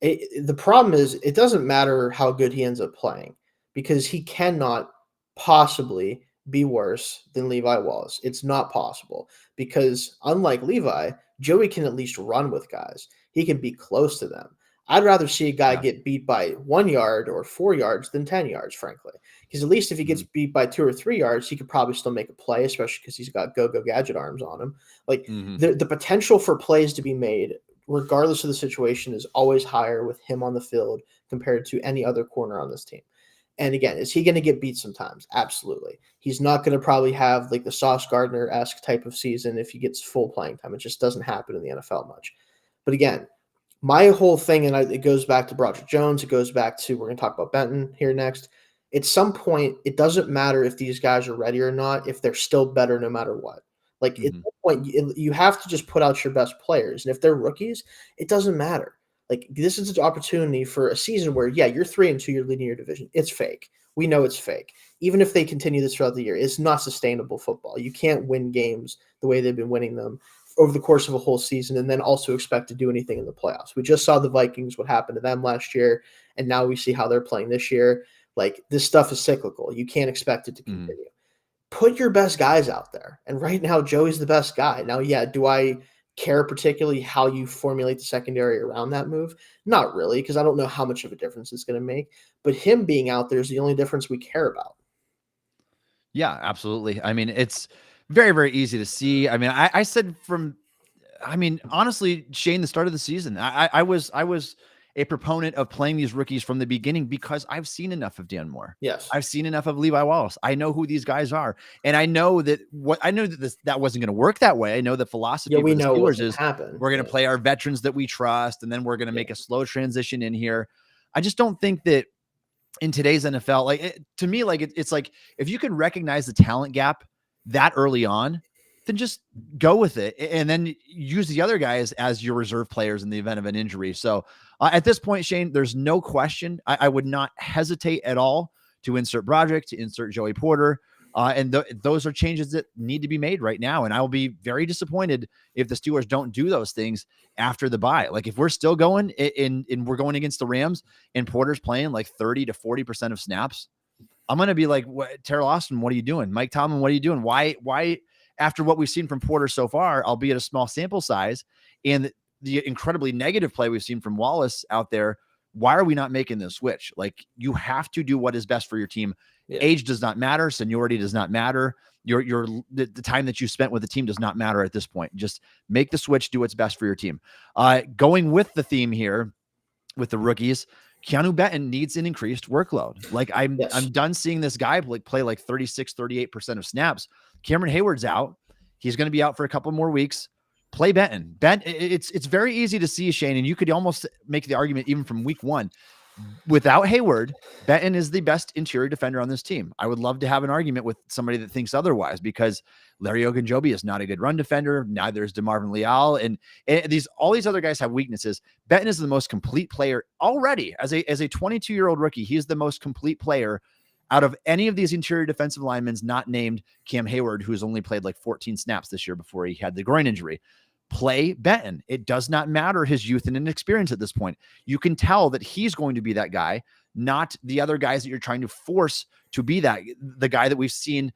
The problem is it doesn't matter how good he ends up playing because he cannot possibly be worse than Levi Wallace. It's not possible because unlike Levi, Joey can at least run with guys. He can be close to them. I'd rather see a guy get beat by 1 yard or 4 yards than 10 yards, frankly. Because at least if he gets beat by 2 or 3 yards, he could probably still make a play, especially because he's got go-go gadget arms on him. Like the potential for plays to be made, regardless of the situation, is always higher with him on the field compared to any other corner on this team. And again, is he going to get beat sometimes? Absolutely. He's not going to probably have like the Sauce Gardner-esque type of season if he gets full playing time. It just doesn't happen in the NFL much. But again, my whole thing, and it goes back to Broderick Jones, it goes back to, we're going to talk about Benton here next. At some point, it doesn't matter if these guys are ready or not, if they're still better no matter what. Like at that point, you have to just put out your best players. And if they're rookies, it doesn't matter. Like this is an opportunity for a season where, yeah, you're 3-2, you're leading your division. It's fake. We know it's fake. Even if they continue this throughout the year, it's not sustainable football. You can't win games the way they've been winning them over the course of a whole season and then also expect to do anything in the playoffs. We just saw the Vikings, what happened to them last year, and now we see how they're playing this year. Like this stuff is cyclical. You can't expect it to continue. Put your best guys out there. And right now, Joey's the best guy. Now, yeah, do I care particularly how you formulate the secondary around that move? Not really, because I don't know how much of a difference it's going to make. But him being out there is the only difference we care about. Yeah, absolutely. I mean, it's very, very easy to see. I mean, honestly, Shayne, the start of the season, I was a proponent of playing these rookies from the beginning because I've seen enough of Dan Moore. Yes. I've seen enough of Levi Wallace. I know who these guys are. And I know that that wasn't going to work that way. I know the philosophy of the Steelers is we're going to play our veterans that we trust, and then we're going to make a slow transition in here. I just don't think that in today's NFL, like to me, like it's like if you can recognize the talent gap that early on, then just go with it and then use the other guys as your reserve players in the event of an injury. So at this point, Shayne, there's no question. I would not hesitate at all to insert Broderick, to insert Joey Porter. And those are changes that need to be made right now. And I will be very disappointed if the Steelers don't do those things after the bye. Like if we're still going and we're going against the Rams and Porter's playing like 30 to 40% of snaps, I'm going to be like, Terrell Austin, what are you doing? Mike Tomlin, what are you doing? Why after what we've seen from Porter so far, albeit a small sample size, and the incredibly negative play we've seen from Wallace out there, why are we not making this switch? Like you have to do what is best for your team. Yeah. Age does not matter. Seniority does not matter. The time that you spent with the team does not matter at this point. Just make the switch, do what's best for your team. Going with the theme here with the rookies, Keanu Benton needs an increased workload. Like I'm done seeing this guy play like 36, 38% of snaps. Cameron Hayward's out. He's going to be out for a couple more weeks. Play Benton. It's very easy to see, Shayne, and you could almost make the argument even from week one. Without Hayward, Benton is the best interior defender on this team. I would love to have an argument with somebody that thinks otherwise because Larry Ogunjobi is not a good run defender. Neither is DeMarvin Leal. And all these other guys have weaknesses. Benton is the most complete player already. As a 22-year-old rookie, he is the most complete player out of any of these interior defensive linemen not named Cam Hayward, who's only played like 14 snaps this year before he had the groin injury. Play Benton. It does not matter his youth and inexperience at this point. You can tell that he's going to be that guy, not the other guys that you're trying to force to be the guy that we've seen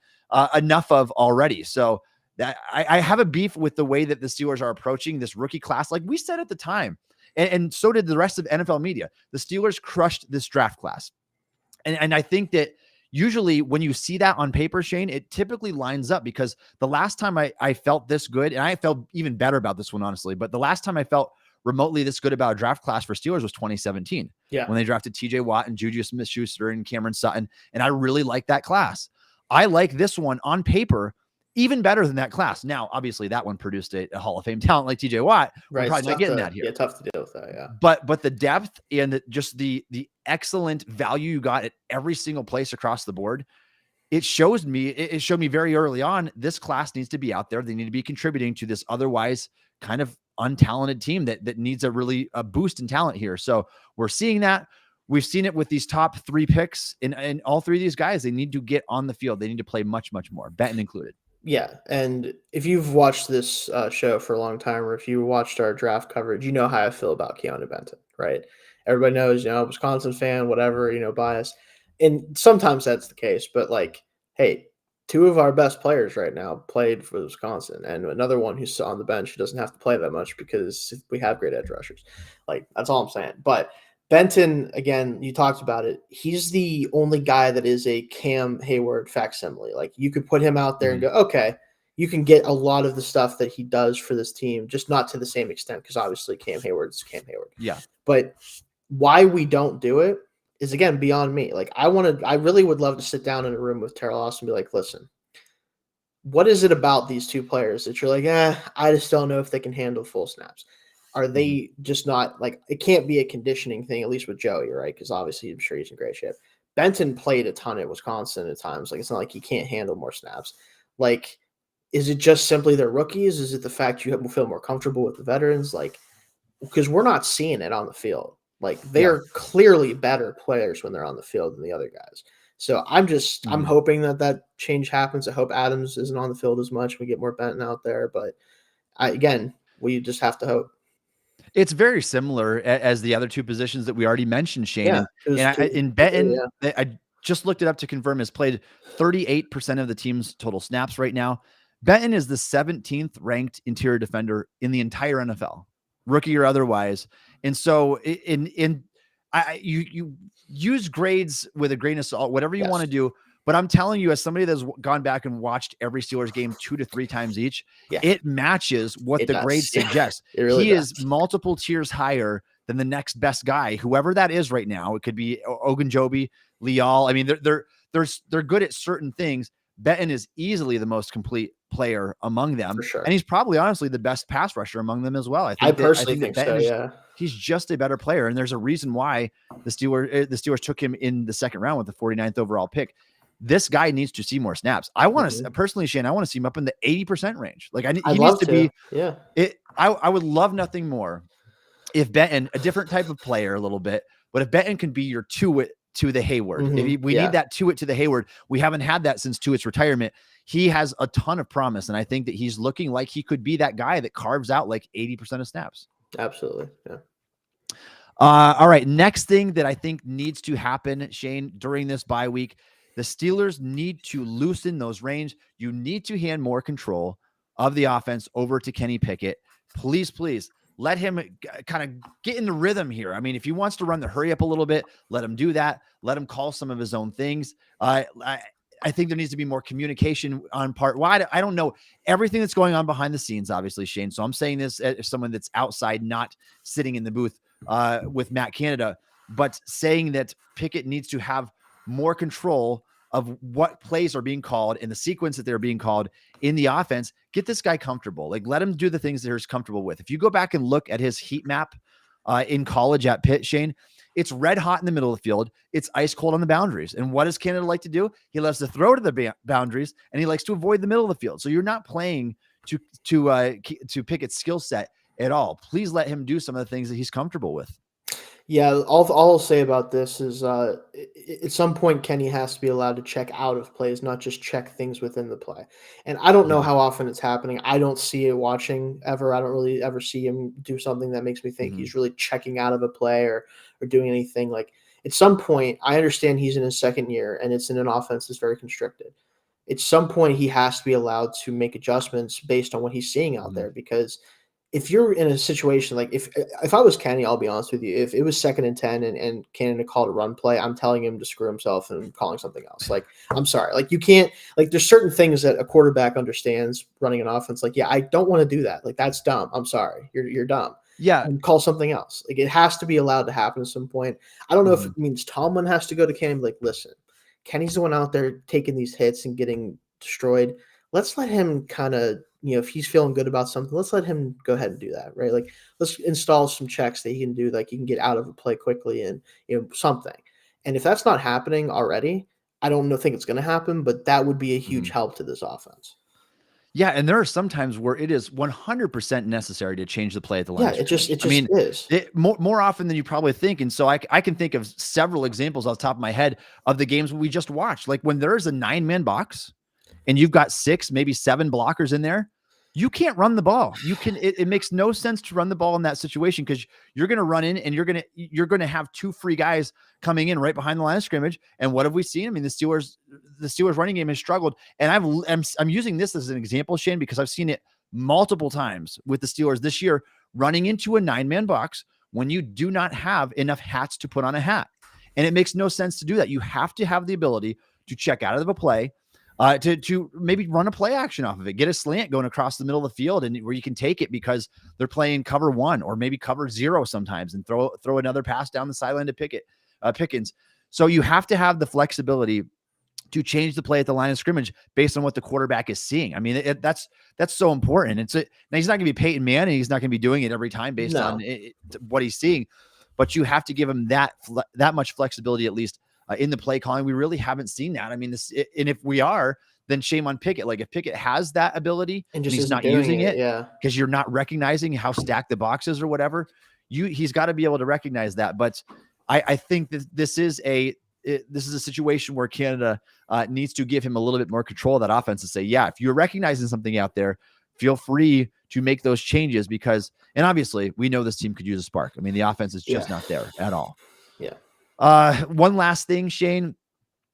enough of already. So that I have a beef with the way that the Steelers are approaching this rookie class. Like we said at the time, and so did the rest of NFL media, the Steelers crushed this draft class. And I think that usually when you see that on paper, Shayne, it typically lines up because the last time I felt this good, and I felt even better about this one, honestly, but the last time I felt remotely this good about a draft class for Steelers was 2017. Yeah. When they drafted TJ Watt and Juju Smith-Schuster and Cameron Sutton. And I really like that class. I like this one on paper even better than that class. Now, obviously that one produced a Hall of Fame talent like TJ Watt. Right. We're probably not getting that here. Yeah, tough to deal with that. Yeah. But the depth and just the excellent value you got at every single place across the board, it showed me very early on, this class needs to be out there. They need to be contributing to this otherwise kind of untalented team that needs a boost in talent here. So we're seeing that. We've seen it with these top 3 picks and all 3 of these guys. They need to get on the field. They need to play much, much more, Benton included. Yeah, and if you've watched this show for a long time, or if you watched our draft coverage, you know how I feel about Keanu Benton, right? Everybody knows, Wisconsin fan, whatever, bias. And sometimes that's the case, but like, hey, 2 of our best players right now played for Wisconsin, and another one who's on the bench who doesn't have to play that much because we have great edge rushers. Like, that's all I'm saying. But Benton, again, you talked about it. He's the only guy that is a Cam Hayward facsimile. Like you could put him out there and go, okay, you can get a lot of the stuff that he does for this team, just not to the same extent because obviously Cam Hayward is Cam Hayward. Yeah. But why we don't do it is, again, beyond me. Like I really would love to sit down in a room with Terrell Austin and be like, listen, what is it about these 2 players that you're like, I just don't know if they can handle full snaps? Are they just not like, it can't be a conditioning thing, at least with Joey, right? Because obviously I'm sure he's in great shape. Benton played a ton at Wisconsin at times. Like, it's not like he can't handle more snaps. Like, is it just simply they're rookies? Is it the fact you feel more comfortable with the veterans? Like, because we're not seeing it on the field. Like, they are clearly better players when they're on the field than the other guys. So I'm hoping that change happens. I hope Adams isn't on the field as much. We get more Benton out there. But we just have to hope. It's very similar as the other 2 positions that we already mentioned, Shayne. Yeah, in Benton, I just looked it up to confirm, has played 38% of the team's total snaps right now. Benton is the 17th ranked interior defender in the entire NFL, rookie or otherwise. And so you use grades with a grain of salt, whatever you want to do. But I'm telling you, as somebody that's gone back and watched every Steelers game 2 to 3 times each, it matches what the grade suggests. Really is multiple tiers higher then the next best guy, whoever that is right now, it could be Ogunjobi, Leal. I mean, they're good at certain things. Benton is easily the most complete player among them. For sure. And he's probably honestly the best pass rusher among them as well. I personally think Benton so. Yeah. He's just a better player. And there's a reason why the Steelers took him in the second round with the 49th overall pick. This guy needs to see more snaps. I want to personally, Shayne, I want to see him up in the 80% range. Like he needs to be. Yeah. I would love nothing more if Benton, a different type of player a little bit, but if Benton can be your Tuitt to the Hayward, we need that Tuitt to the Hayward. We haven't had that since Tuitt's retirement. He has a ton of promise, and I think that he's looking like he could be that guy that carves out like 80% of snaps. Absolutely. Yeah. All right. Next thing that I think needs to happen, Shayne, during this bye week, the Steelers need to loosen those reins. You need to hand more control of the offense over to Kenny Pickett. Please, please let him kind of get in the rhythm here. I mean, if he wants to run the hurry up a little bit, let him do that. Let him call some of his own things. I think there needs to be more communication on part. Why? I don't know everything that's going on behind the scenes, obviously, Shayne. So I'm saying this as someone that's outside, not sitting in the booth with Matt Canada, but saying that Pickett needs to have more control of what plays are being called in the sequence that they're being called in the offense. Get this guy comfortable. Like, let him do the things that he's comfortable with. If you go back and look at his heat map in college at Pitt, Shayne, it's red hot in the middle of the field. It's ice cold on the boundaries. And what does Canada like to do? He loves to throw to the boundaries, and he likes to avoid the middle of the field. So you're not playing to Pickett's skill set at all. Please let him do some of the things that he's comfortable with. Yeah, all I'll say about this is at some point Kenny has to be allowed to check out of plays, not just check things within the play. And I don't know how often it's happening. I don't see it watching ever. I don't really ever see him do something that makes me think he's really checking out of a play or doing anything. Like, at some point, I understand he's in his second year and it's in an offense that's very constricted. At some point, he has to be allowed to make adjustments based on what he's seeing out there, because if you're in a situation like if I was Kenny, I'll be honest with you, if it was 2nd and 10 and Canada called a run play, I'm telling him to screw himself and calling something else. Like, I'm sorry. Like, you can't, like, there's certain things that a quarterback understands running an offense. Like, yeah, I don't want to do that. Like, that's dumb. I'm sorry. You're dumb. Yeah. And call something else. Like, it has to be allowed to happen at some point. I don't know if it means Tomlin has to go to Kenny, like, listen, Kenny's the one out there taking these hits and getting destroyed. Let's let him kind of, if he's feeling good about something, let's let him go ahead and do that, right? Like, let's install some checks that he can do, like he can get out of a play quickly and, something. And if that's not happening already, I don't think it's going to happen, but that would be a huge help to this offense. Yeah, and there are some times where it is 100% necessary to change the play at the line. Yeah, it just is. More often than you probably think. And so I can think of several examples off the top of my head of the games we just watched. Like, when there's a 9-man box and you've got 6, maybe 7 blockers in there, you can't run the ball. It makes no sense to run the ball in that situation, because you're going to run in and you're going to have 2 free guys coming in right behind the line of scrimmage. And what have we seen? I mean, the Steelers running game has struggled. And I'm using this as an example, Shayne, because I've seen it multiple times with the Steelers this year, running into a 9-man box when you do not have enough hats to put on a hat. And it makes no sense to do that. You have to have the ability to check out of a play, to maybe run a play action off of it, get a slant going across the middle of the field, and where you can take it because they're playing cover 1 or maybe cover 0 sometimes, and throw another pass down the sideline to Pickens. So you have to have the flexibility to change the play at the line of scrimmage based on what the quarterback is seeing. I mean, that's so important. Now, he's not going to be Peyton Manning. He's not going to be doing it every time based on what he's seeing, but you have to give him that much flexibility, at least in the play calling. We really haven't seen that. I mean, and if we are, then shame on Pickett. Like, if Pickett has that ability and just he's not using it, because you're not recognizing how stacked the box is or whatever, he's got to be able to recognize that. But I think that this is a situation where Canada needs to give him a little bit more control of that offense and say, yeah, if you're recognizing something out there, feel free to make those changes, and obviously we know this team could use a spark. I mean, the offense is just not there at all. Yeah. One last thing, Shayne,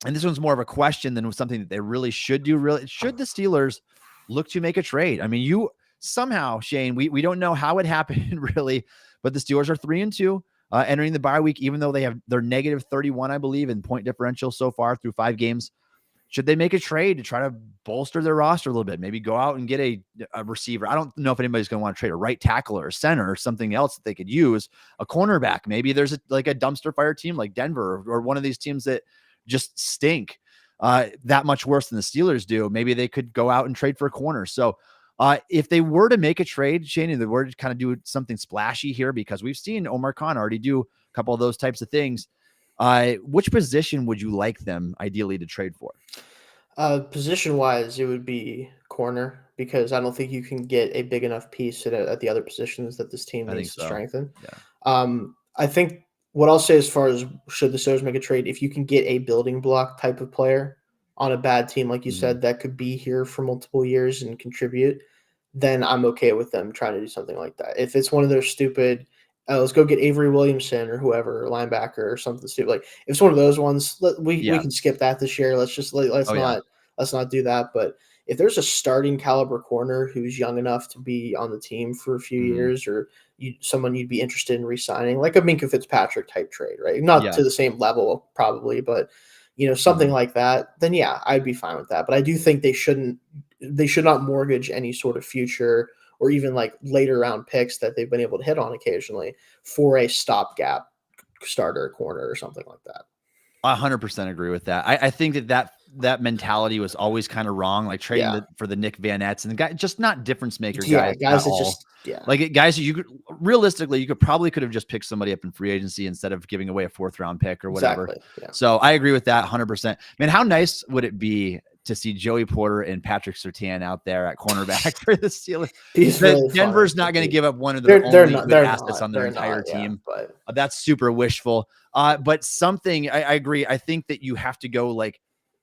and this one's more of a question than something that they really should do. Should the Steelers look to make a trade? I mean, somehow, Shayne, we don't know how it happened really, but the Steelers are 3-2 entering the bye week, even though they're -31, I believe, in point differential so far through 5 games. should they make a trade to try to bolster their roster a little bit? Maybe go out and get a receiver. I don't know if anybody's going to want to trade a right tackle or a center or something else that they could use, a cornerback. Maybe there's a dumpster fire team like Denver or one of these teams that just stink that much worse than the Steelers do. Maybe they could go out and trade for a corner. So if they were to make a trade, Shayne, and they were to kind of do something splashy here, because we've seen Omar Khan already do a couple of those types of things, which position would you like them ideally to trade for? Position wise, it would be corner, because I don't think you can get a big enough piece at the other positions that this team needs to strengthen. Yeah. I think what I'll say as far as should the Steelers make a trade, if you can get a building block type of player on a bad team, like you said, that could be here for multiple years and contribute, then I'm okay with them trying to do something like that. If it's one of their stupid, let's go get Avery Williamson or whoever, linebacker or something stupid, like if it's one of those ones, we can skip that this year. Let's just let's not do that. But if there's a starting caliber corner who's young enough to be on the team for a few years, or someone you'd be interested in re-signing, like a Minkah Fitzpatrick type trade, right? Not to the same level probably, but something like that, then yeah, I'd be fine with that. But I do think they should not mortgage any sort of future or even like later round picks that they've been able to hit on occasionally for a stopgap starter corner or something like that. 100% agree with that. I think that mentality was always kind of wrong, like trading for the Nick Van Etts and the guy, just not difference maker guys that just like guys you could realistically could have just picked somebody up in free agency instead of giving away a 4th round pick or whatever. Exactly. Yeah. So I agree with that 100%. Man, how nice would it be to see Joey Porter and Patrick Surtain out there at cornerback for the Steelers? Denver's not going to give up one of their only good assets on their entire team. But that's super wishful. But something I agree. I think that you have to go like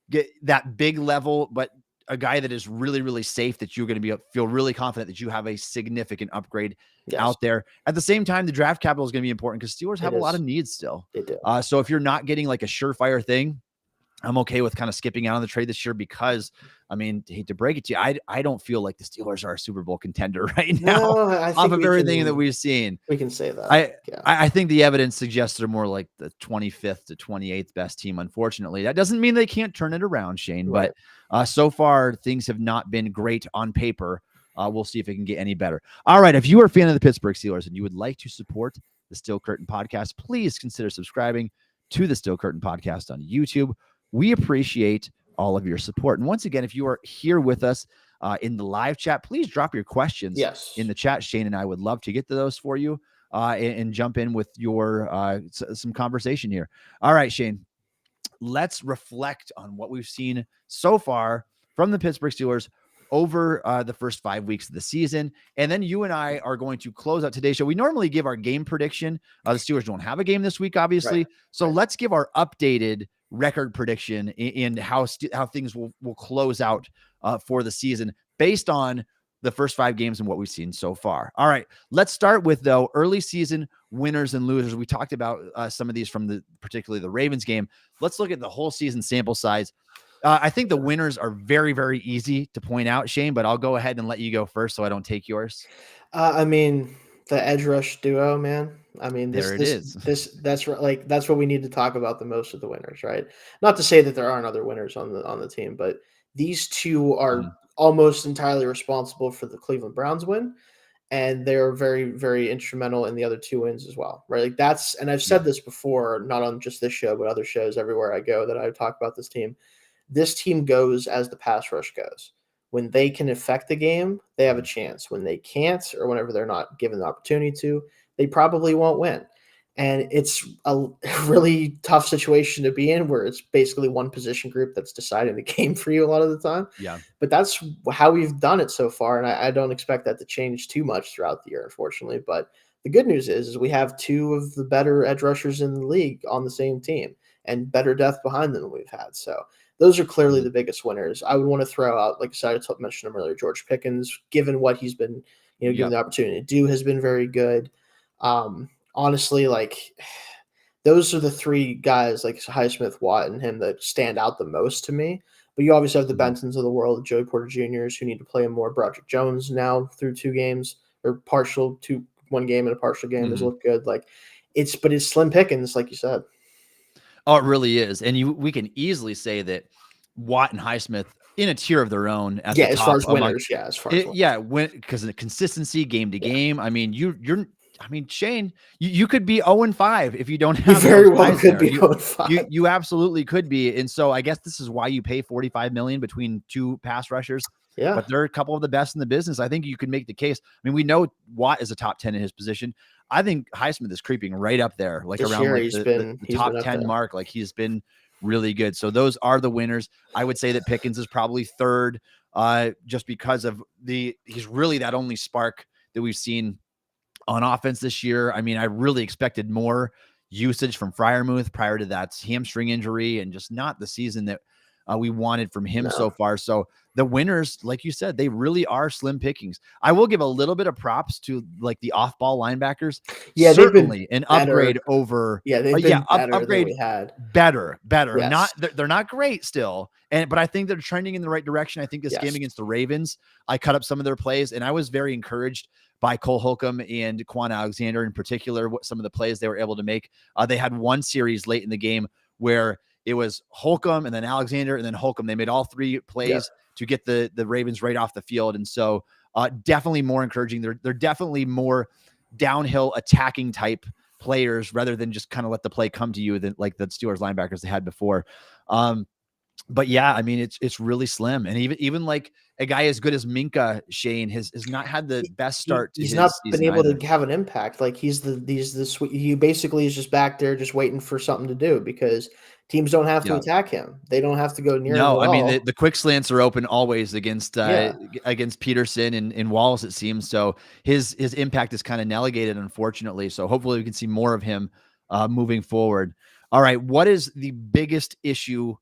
get that big level, but a guy that is really, really safe, that you're going to feel really confident that you have a significant upgrade out there. At the same time, the draft capital is going to be important because Steelers have a lot of needs still. They do. So if you're not getting like a surefire thing, I'm okay with kind of skipping out on the trade this year, because I mean, hate to break it to you, I don't feel like the Steelers are a Super Bowl contender right now off of everything that we've seen. We can say that. I think the evidence suggests they're more like the 25th to 28th best team. Unfortunately, that doesn't mean they can't turn it around, Shayne, but so far things have not been great on paper. We'll see if it can get any better. All right. If you are a fan of the Pittsburgh Steelers and you would like to support the Steel Curtain podcast, please consider subscribing to the Steel Curtain podcast on YouTube. We appreciate all of your support. And once again, if you are here with us in the live chat, please drop your questions in the chat. Shayne and I would love to get to those for you and jump in with your some conversation here. All right, Shayne, let's reflect on what we've seen so far from the Pittsburgh Steelers over the first 5 weeks of the season. And then you and I are going to close out today's show. We normally give our game prediction. The Steelers don't have a game this week, obviously. So let's give our updated record prediction in how things will close out for the season based on the first 5 games and what we've seen so far. All right, let's start with, though, early season winners and losers. We talked about some of these from particularly the Ravens game. Let's look at the whole season sample size. I think the winners are very, very easy to point out, Shayne, but I'll go ahead and let you go first so I don't take yours. I mean, the edge rush duo, man. I mean, that's what we need to talk about the most of the winners, right? Not to say that there aren't other winners on the team, but these two are almost entirely responsible for the Cleveland Browns win, and they're very, very instrumental in the other 2 wins as well, right? Like and I've said this before, not on just this show, but other shows everywhere I go that I talk about this team. This team goes as the pass rush goes. When they can affect the game, they have a chance. When they can't, or whenever they're not given the opportunity to, they probably won't win. And it's a really tough situation to be in, where it's basically one position group that's deciding the game for you a lot of the time. Yeah. But that's how we've done it so far, and I don't expect that to change too much throughout the year, unfortunately. But the good news is we have 2 of the better edge rushers in the league on the same team, and better depth behind them than we've had. So those are clearly the biggest winners. I would want to throw out, like I said, I mentioned him earlier, George Pickens, given what he's been, given the opportunity to do, has been very good. Honestly, like those are the 3 guys, like Highsmith, Watt, and him, that stand out the most to me. But you obviously have the Bentons of the world, Joey Porter Jr.'s, who need to play more. Broderick Jones now through 2 games, or 1 game and a partial game, has looked good. Like but it's slim pickings, like you said. Oh, it really is. And we can easily say that Watt and Highsmith in a tier of their own at Yeah, the as far top as winners, as far as winners. because of the consistency game to game. I mean, Shayne, you could be 0-5 if you don't You have very those well guys could there. be 0-5. You absolutely could be. And so I guess this is why you pay $45 million between two pass rushers. Yeah. But they're a couple of the best in the business. I think you could make the case. I mean, we know Watt is a top 10 in his position. I think Highsmith is creeping right up there, like This around year like the top 10 mark. Like he's been really good. So those are the winners. I would say that Pickens is probably third, just because of he's really that only spark that we've seen on offense this year. I mean, I really expected more usage from Freiermuth prior to that hamstring injury and just not the season that we wanted from him so far. So the winners, like you said, they really are slim pickings. I will give a little bit of props to like the off-ball linebackers. Yeah, certainly an better. upgrade over. Yeah, they've been better upgrade than we had. Better. Yes. They're not great still, but I think they're trending in the right direction. I think this game against the Ravens, I cut up some of their plays, and I was very encouraged by Cole Holcomb and Quan Alexander in particular. What some of the plays they were able to make. They had one series late in the game where it was Holcomb and then Alexander and then Holcomb. They made all three plays to get the Ravens right off the field. And so definitely more encouraging. They're definitely more downhill attacking type players rather than just kind of let the play come to you than like the Steelers linebackers they had before. But yeah, I mean, it's really slim. And even like a guy as good as Minka, Shayne has not had the best start. He's not been able to have an impact. Like he basically is just back there just waiting for something to do because teams don't have to attack him. They don't have to go near him. No, I mean, the quick slants are open always against Peterson and Wallace, it seems. So his impact is kind of negated, unfortunately. So hopefully we can see more of him moving forward. All right. What is the biggest issue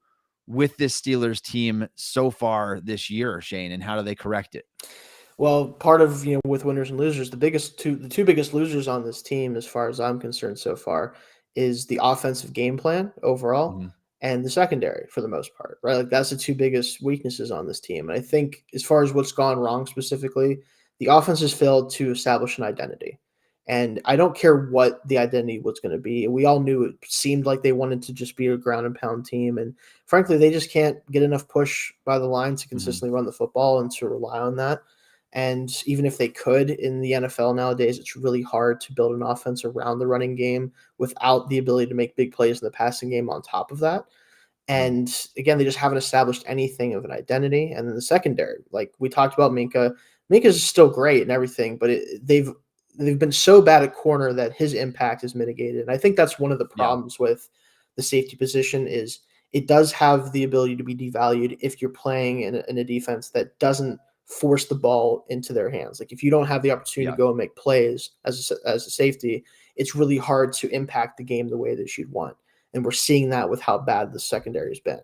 with this Steelers team so far this year, Shayne, and how do they correct it? Well, part of, with winners and losers, the two biggest losers on this team, as far as I'm concerned so far, is the offensive game plan overall and the secondary for the most part, right? Like that's the two biggest weaknesses on this team. And I think as far as what's gone wrong specifically, the offense has failed to establish an identity. And I don't care what the identity was going to be. We all knew it seemed like they wanted to just be a ground and pound team. And frankly, they just can't get enough push by the line to consistently run the football and to rely on that. And even if they could in the NFL nowadays, it's really hard to build an offense around the running game without the ability to make big plays in the passing game on top of that. And again, they just haven't established anything of an identity. And then the secondary, like we talked about Minka's still great and everything, but they've been so bad at corner that his impact is mitigated. And I think that's one of the problems with the safety position is it does have the ability to be devalued if you're playing in a defense that doesn't force the ball into their hands. Like if you don't have the opportunity to go and make plays as a safety, it's really hard to impact the game the way that you'd want. And we're seeing that with how bad the secondary has been.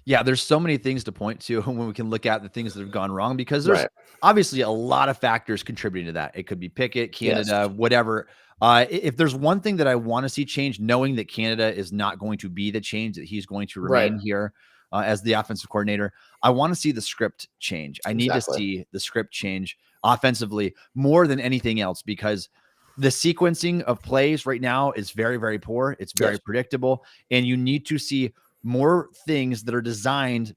Yeah, there's so many things to point to when we can look at the things that have gone wrong because there's obviously a lot of factors contributing to that. It could be Pickett, Canada, whatever. If there's one thing that I want to see change, knowing that Canada is not going to be the change, that he's going to remain here as the offensive coordinator, I want to see the script change. I need to see the script change offensively more than anything else because the sequencing of plays right now is very, very poor. It's very predictable. And you need to see more things that are designed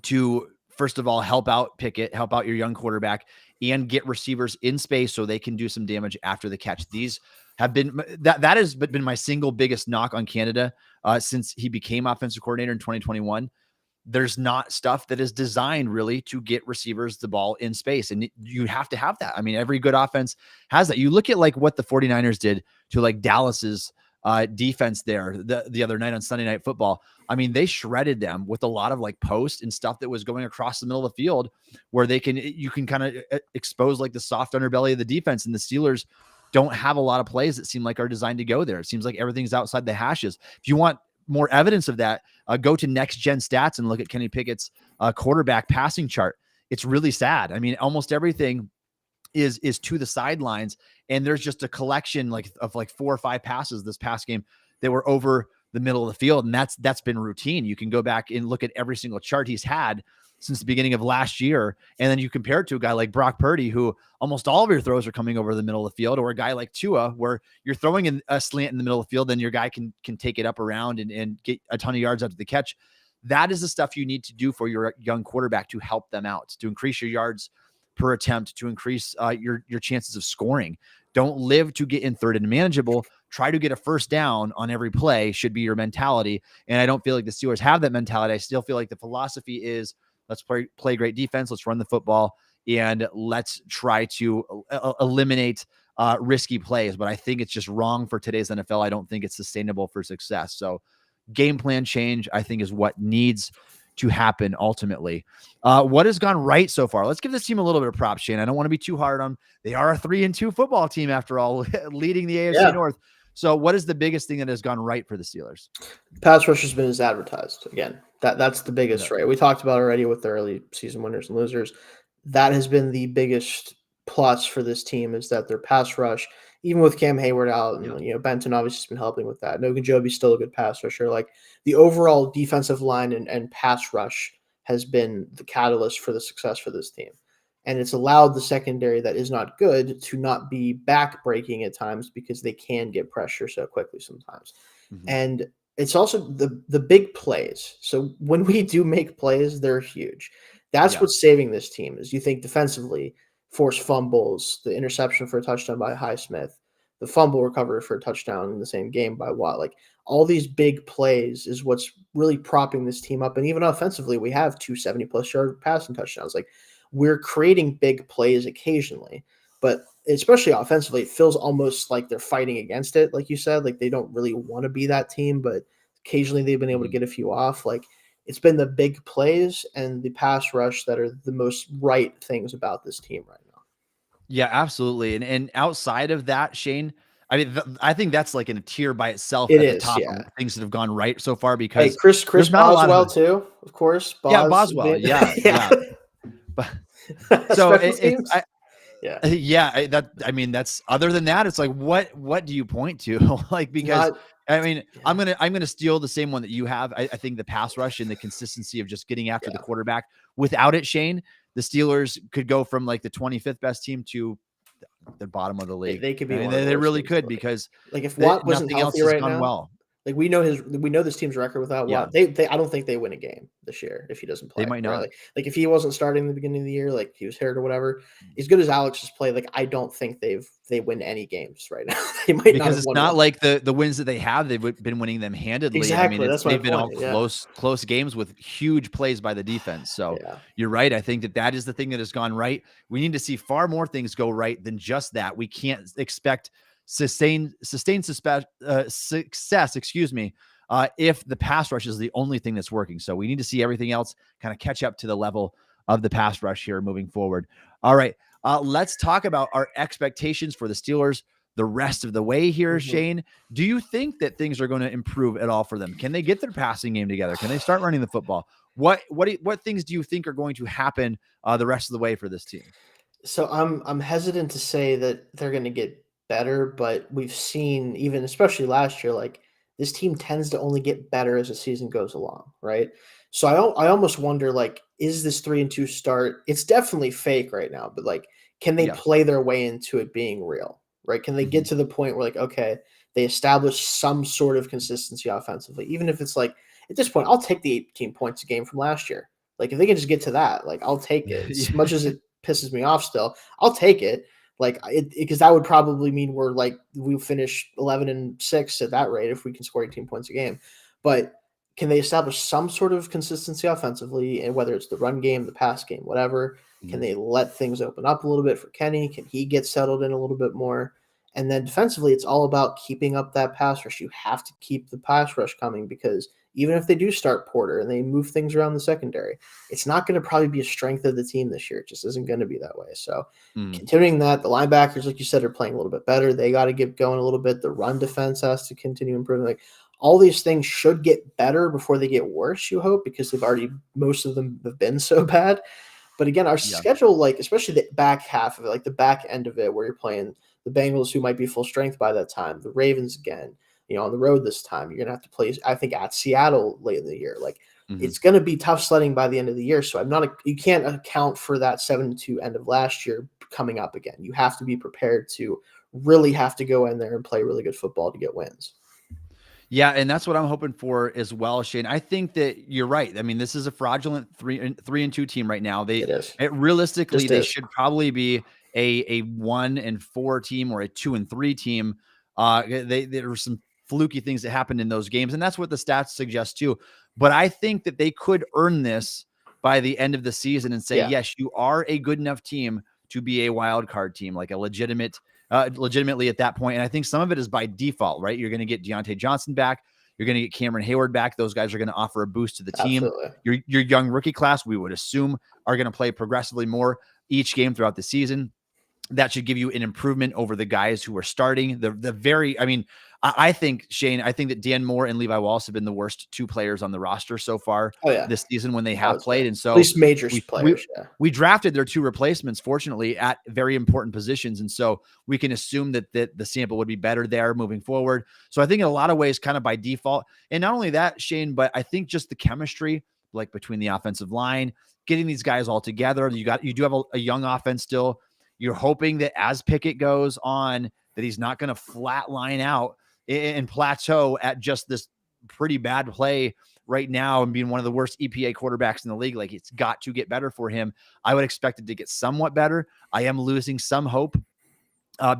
to, first of all, help out Pickett, help out your young quarterback, and get receivers in space so they can do some damage after the catch. These have been that has been my single biggest knock on Canada since he became offensive coordinator in 2021. There's not stuff that is designed really to get receivers the ball in space. And you have to have that. I mean, every good offense has that. You look at like what the 49ers did to like Dallas's defense there the other night on Sunday Night Football. I mean, they shredded them with a lot of like post and stuff that was going across the middle of the field where you can kind of expose like the soft underbelly of the defense. And the Steelers don't have a lot of plays that seem like are designed to go there. It seems like everything's outside the hashes. If you want more evidence of that, go to Next Gen Stats and look at Kenny Pickett's quarterback passing chart. It's really sad. I mean, almost everything is to the sidelines, and there's just a collection of 4 or 5 passes this past game that were over the middle of the field, and that's been routine. You can go back and look at every single chart he's had since the beginning of last year, and then you compare it to a guy like Brock Purdy, who almost all of your throws are coming over the middle of the field, or a guy like Tua, where you're throwing in a slant in the middle of the field, then your guy can take it up around and get a ton of yards after the catch. That is the stuff you need to do for your young quarterback to help them out, to increase your yards per attempt, to increase your chances of scoring. Don't live to get in third and manageable. Try to get a first down on every play should be your mentality. And I don't feel like the Steelers have that mentality. I still feel like the philosophy is let's play great defense. Let's run the football and let's try to eliminate risky plays. But I think it's just wrong for today's NFL. I don't think it's sustainable for success. So game plan change, I think, is what needs to happen ultimately. What has gone right so far? Let's give this team a little bit of props, Shayne. I don't want to be too hard on them. They are a 3-2 football team after all, leading the AFC North. So what is the biggest thing that has gone right for the Steelers? Pass rush has been as advertised. Again, that's the biggest, right? We talked about already with the early season winners and losers. That has been the biggest plus for this team, is that their pass rush, even with Cam Hayward out, and Benton obviously has been helping with that. Ogunjobi's still a good pass rusher. Like, the overall defensive line and pass rush has been the catalyst for the success for this team. And it's allowed the secondary that is not good to not be back-breaking at times, because they can get pressure so quickly sometimes. Mm-hmm. And it's also the big plays. So when we do make plays, they're huge. That's what's saving this team. Is you think defensively, forced fumbles, the interception for a touchdown by Highsmith, the fumble recovery for a touchdown in the same game by Watt. Like, all these big plays is what's really propping this team up. And even offensively, we have 2 70-plus yard passing touchdowns. Like, we're creating big plays occasionally, but especially offensively, it feels almost like they're fighting against it. Like you said, like they don't really want to be that team, but occasionally they've been able to get a few off. Like, it's been the big plays and the pass rush that are the most right things about this team right now. Yeah, absolutely. And outside of that, Shayne, I mean, I think that's like in a tier by itself at the top of things that have gone right so far, because hey, Chris Boswell too, of course. Boswell. Yeah. But so that's other than that, it's like, what do you point to? Like, because I'm gonna steal the same one that you have. I think the pass rush and the consistency of just getting after the quarterback. Without it, Shayne, the Steelers could go from like the 25th best team to the bottom of the league. They could be. They really could, because like if Watt wasn't healthy right now, well. Like, we know this team's record without Watt. I don't think they win a game this year if he doesn't play. They might not. Right? Like if he wasn't starting in the beginning of the year, like he was hurt or whatever, as good as Alex has played, like I don't think they win any games right now. They might, because it's not like the wins that they have, they've been winning them handedly. Exactly. I mean, they've been all close games with huge plays by the defense. So you're right. I think that is the thing that has gone right. We need to see far more things go right than just that. We can't expect sustained success, if the pass rush is the only thing that's working. So we need to see everything else kind of catch up to the level of the pass rush here moving forward. All right. Let's talk about our expectations for the Steelers the rest of the way here, Shayne. Do you think that things are going to improve at all for them? Can they get their passing game together? Can they start running the football? What things do you think are going to happen the rest of the way for this team? So I'm hesitant to say that they're going to get better, but we've seen, even especially last year, like this team tends to only get better as the season goes along, right? So I almost wonder, like, is this 3-2 start? It's definitely fake right now, but like, can they play their way into it being real, right? Can they get to the point where, like, okay, they establish some sort of consistency offensively, even if it's like, at this point, I'll take the 18 points a game from last year. Like, if they can just get to that, like, I'll take it. As much as it pisses me off still, I'll take it. Like, because that would probably mean we finish 11-6 at that rate if we can score 18 points a game. But can they establish some sort of consistency offensively, and whether it's the run game, the pass game, whatever? Can they let things open up a little bit for Kenny? Can he get settled in a little bit more? And then defensively, it's all about keeping up that pass rush. You have to keep the pass rush coming, because even if they do start Porter and they move things around the secondary, it's not going to probably be a strength of the team this year. It just isn't going to be that way. So continuing that, the linebackers, like you said, are playing a little bit better. They got to get going a little bit. The run defense has to continue improving. Like, all these things should get better before they get worse, you hope, because most of them have been so bad. But again, our schedule, like especially the back half of it, like the back end of it, where you're playing the Bengals, who might be full strength by that time, the Ravens again, on the road this time. You're going to have to play, I think, at Seattle late in the year. Like, it's going to be tough sledding by the end of the year. So you can't account for that 7-2 end of last year coming up again. You have to be prepared to really have to go in there and play really good football to get wins. Yeah, and that's what I'm hoping for as well, Shane. I think that you're right. I mean, this is a fraudulent 3-2 team right now. It is. Realistically, Just they is. should probably be a 1-4 team or a 2-3 team. There were some fluky things that happened in those games, and that's what the stats suggest too. But I think that they could earn this by the end of the season and say, Yeah. yes, you are a good enough team to be a wild card team, like a legitimately at that point. And I think some of it is by default, right? You're going to get Deontay Johnson back. You're going to get Cameron Hayward back. Those guys are going to offer a boost to the team. Absolutely. Your young rookie class, we would assume, are going to play progressively more each game throughout the season. That should give you an improvement over the guys who are starting. I think, Shane, I think that Dan Moore and Levi Wallace have been the worst two players on the roster so far this season when they have played. And so at least major players. We drafted their two replacements, fortunately, at very important positions. And so we can assume that the sample would be better there moving forward. So I think in a lot of ways, kind of by default, and not only that, Shane, but I think just the chemistry, like between the offensive line, getting these guys all together. You do have a young offense still. You're hoping that as Pickett goes on, that he's not going to flat line out and plateau at just this pretty bad play right now and being one of the worst EPA quarterbacks in the league. Like, it's got to get better for him. I would expect it to get somewhat better. I am losing some hope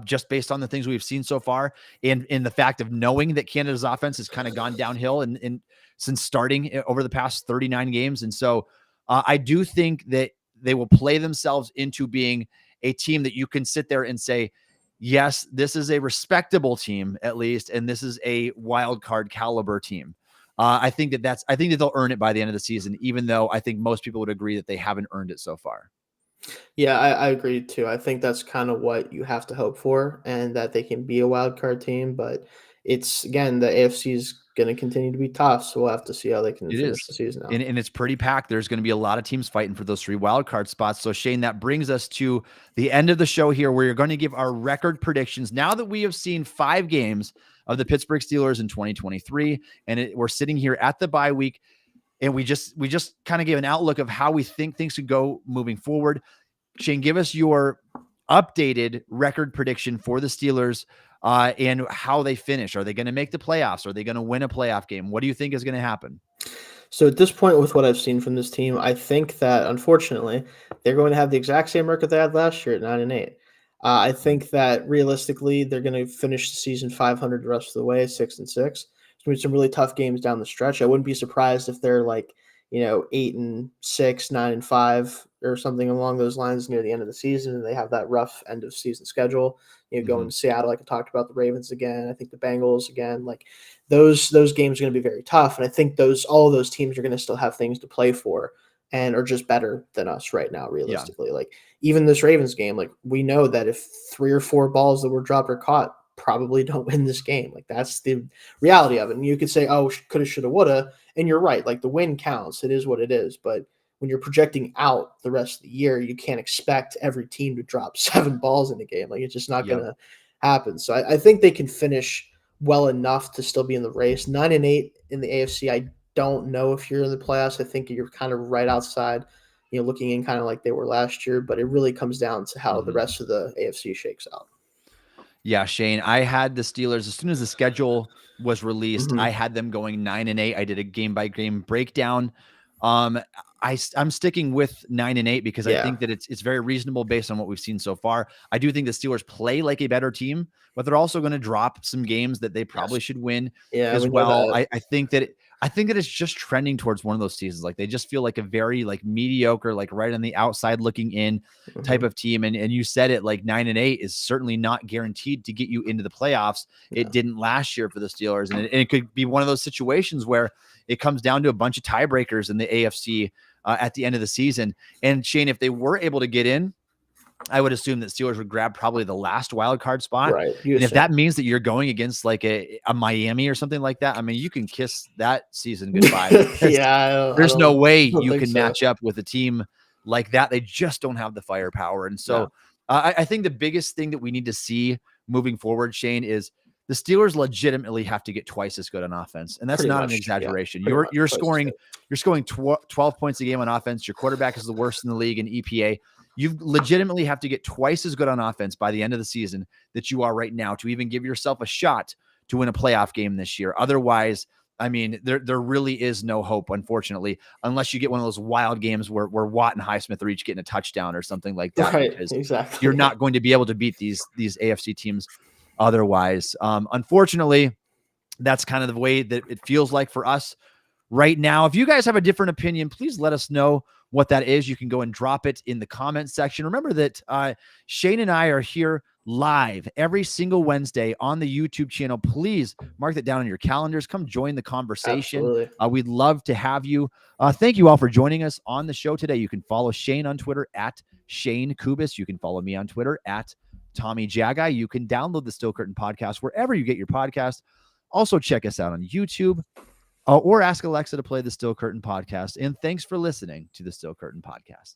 just based on the things we've seen so far, and in the fact of knowing that Canada's offense has kind of gone downhill and since starting over the past 39 games. And so I do think that they will play themselves into being a team that you can sit there and say, yes, this is a respectable team at least, and this is a wild card caliber team. I think that they'll earn it by the end of the season, even though I think most people would agree that they haven't earned it so far. Yeah, I agree too. I think that's kind of what you have to hope for, and that they can be a wild card team. But it's, again, the AFC is going to continue to be tough, so we'll have to see how they can finish the season out. And it's pretty packed. There's going to be a lot of teams fighting for those 3 wild card spots. So, Shane, that brings us to the end of the show here, where you're going to give our record predictions. Now that we have seen 5 games of the Pittsburgh Steelers in 2023, and we're sitting here at the bye week, and we just kind of gave an outlook of how we think things could go moving forward. Shane, give us your updated record prediction for the Steelers and how they finish. Are they going to make the playoffs? Are they going to win a playoff game? What do you think is going to happen? So at this point, with what I've seen from this team, I think that, unfortunately, they're going to have the exact same record they had last year at 9-8. I think that realistically, they're going to finish the season 500 the rest of the way, 6-6. It's going to be some really tough games down the stretch. I wouldn't be surprised if they're 8-6, 9-5, or something along those lines near the end of the season, and they have that rough end of season schedule. Going to Seattle, like I talked about, the Ravens again. I think the Bengals again. Like, those games are going to be very tough, and I think all of those teams are going to still have things to play for and are just better than us right now, realistically. Like, even this Ravens game, like, we know that if 3 or 4 balls that were dropped or caught probably don't win this game. Like, that's the reality of it. And you could say, oh, coulda, shoulda, woulda, and you're right. Like, the win counts. It is what it is. But when you're projecting out the rest of the year, you can't expect every team to drop 7 balls in a game. Like, it's just not going to happen. So I think they can finish well enough to still be in the race. 9-8 in the AFC. I don't know if you're in the playoffs. I think you're kind of right outside, looking in kind of like they were last year. But it really comes down to how the rest of the AFC shakes out. Yeah, Shane, I had the Steelers as soon as the schedule was released. I had them going 9-8. I did a game by game breakdown. I'm sticking with 9-8 because I think that it's very reasonable based on what we've seen so far. I do think the Steelers play like a better team, but they're also going to drop some games that they probably should win as well. I think that it's just trending towards one of those seasons. Like, they just feel like a very mediocre, right on the outside looking in type of team. And you said it, 9-8 is certainly not guaranteed to get you into the playoffs. It didn't last year for the Steelers. And it could be one of those situations where it comes down to a bunch of tiebreakers in the AFC at the end of the season. And Shane, if they were able to get in, I would assume that Steelers would grab probably the last wild card spot. Right. And if that means that you're going against a Miami or something like that, I mean, you can kiss that season goodbye. There's no way you can match up with a team like that. They just don't have the firepower. And so I think the biggest thing that we need to see moving forward, Shane, is the Steelers legitimately have to get twice as good on offense. And that's not an exaggeration. You're scoring 12 points a game on offense. Your quarterback is the worst in the league in EPA. You legitimately have to get twice as good on offense by the end of the season that you are right now to even give yourself a shot to win a playoff game this year. Otherwise, I mean, there really is no hope, unfortunately, unless you get one of those wild games where Watt and Highsmith are each getting a touchdown or something like that. Right, Because exactly. you're not going to be able to beat these AFC teams otherwise. Unfortunately, that's kind of the way that it feels like for us right now. If you guys have a different opinion, please let us know what that is. You can go and drop it in the comment section. Remember that Shayne and I are here live every single Wednesday on the YouTube channel. Please mark that down on your calendars. Come join the conversation. We'd love to have you. Thank you all for joining us on the show today. You can follow Shayne on Twitter at Shayne Kubas. You can follow me on Twitter at Tommy Jaggi. You can download the Steel Curtain podcast wherever you get your podcast. Also check us out on YouTube. Or ask Alexa to play the Steel Curtain podcast. And thanks for listening to the Steel Curtain podcast.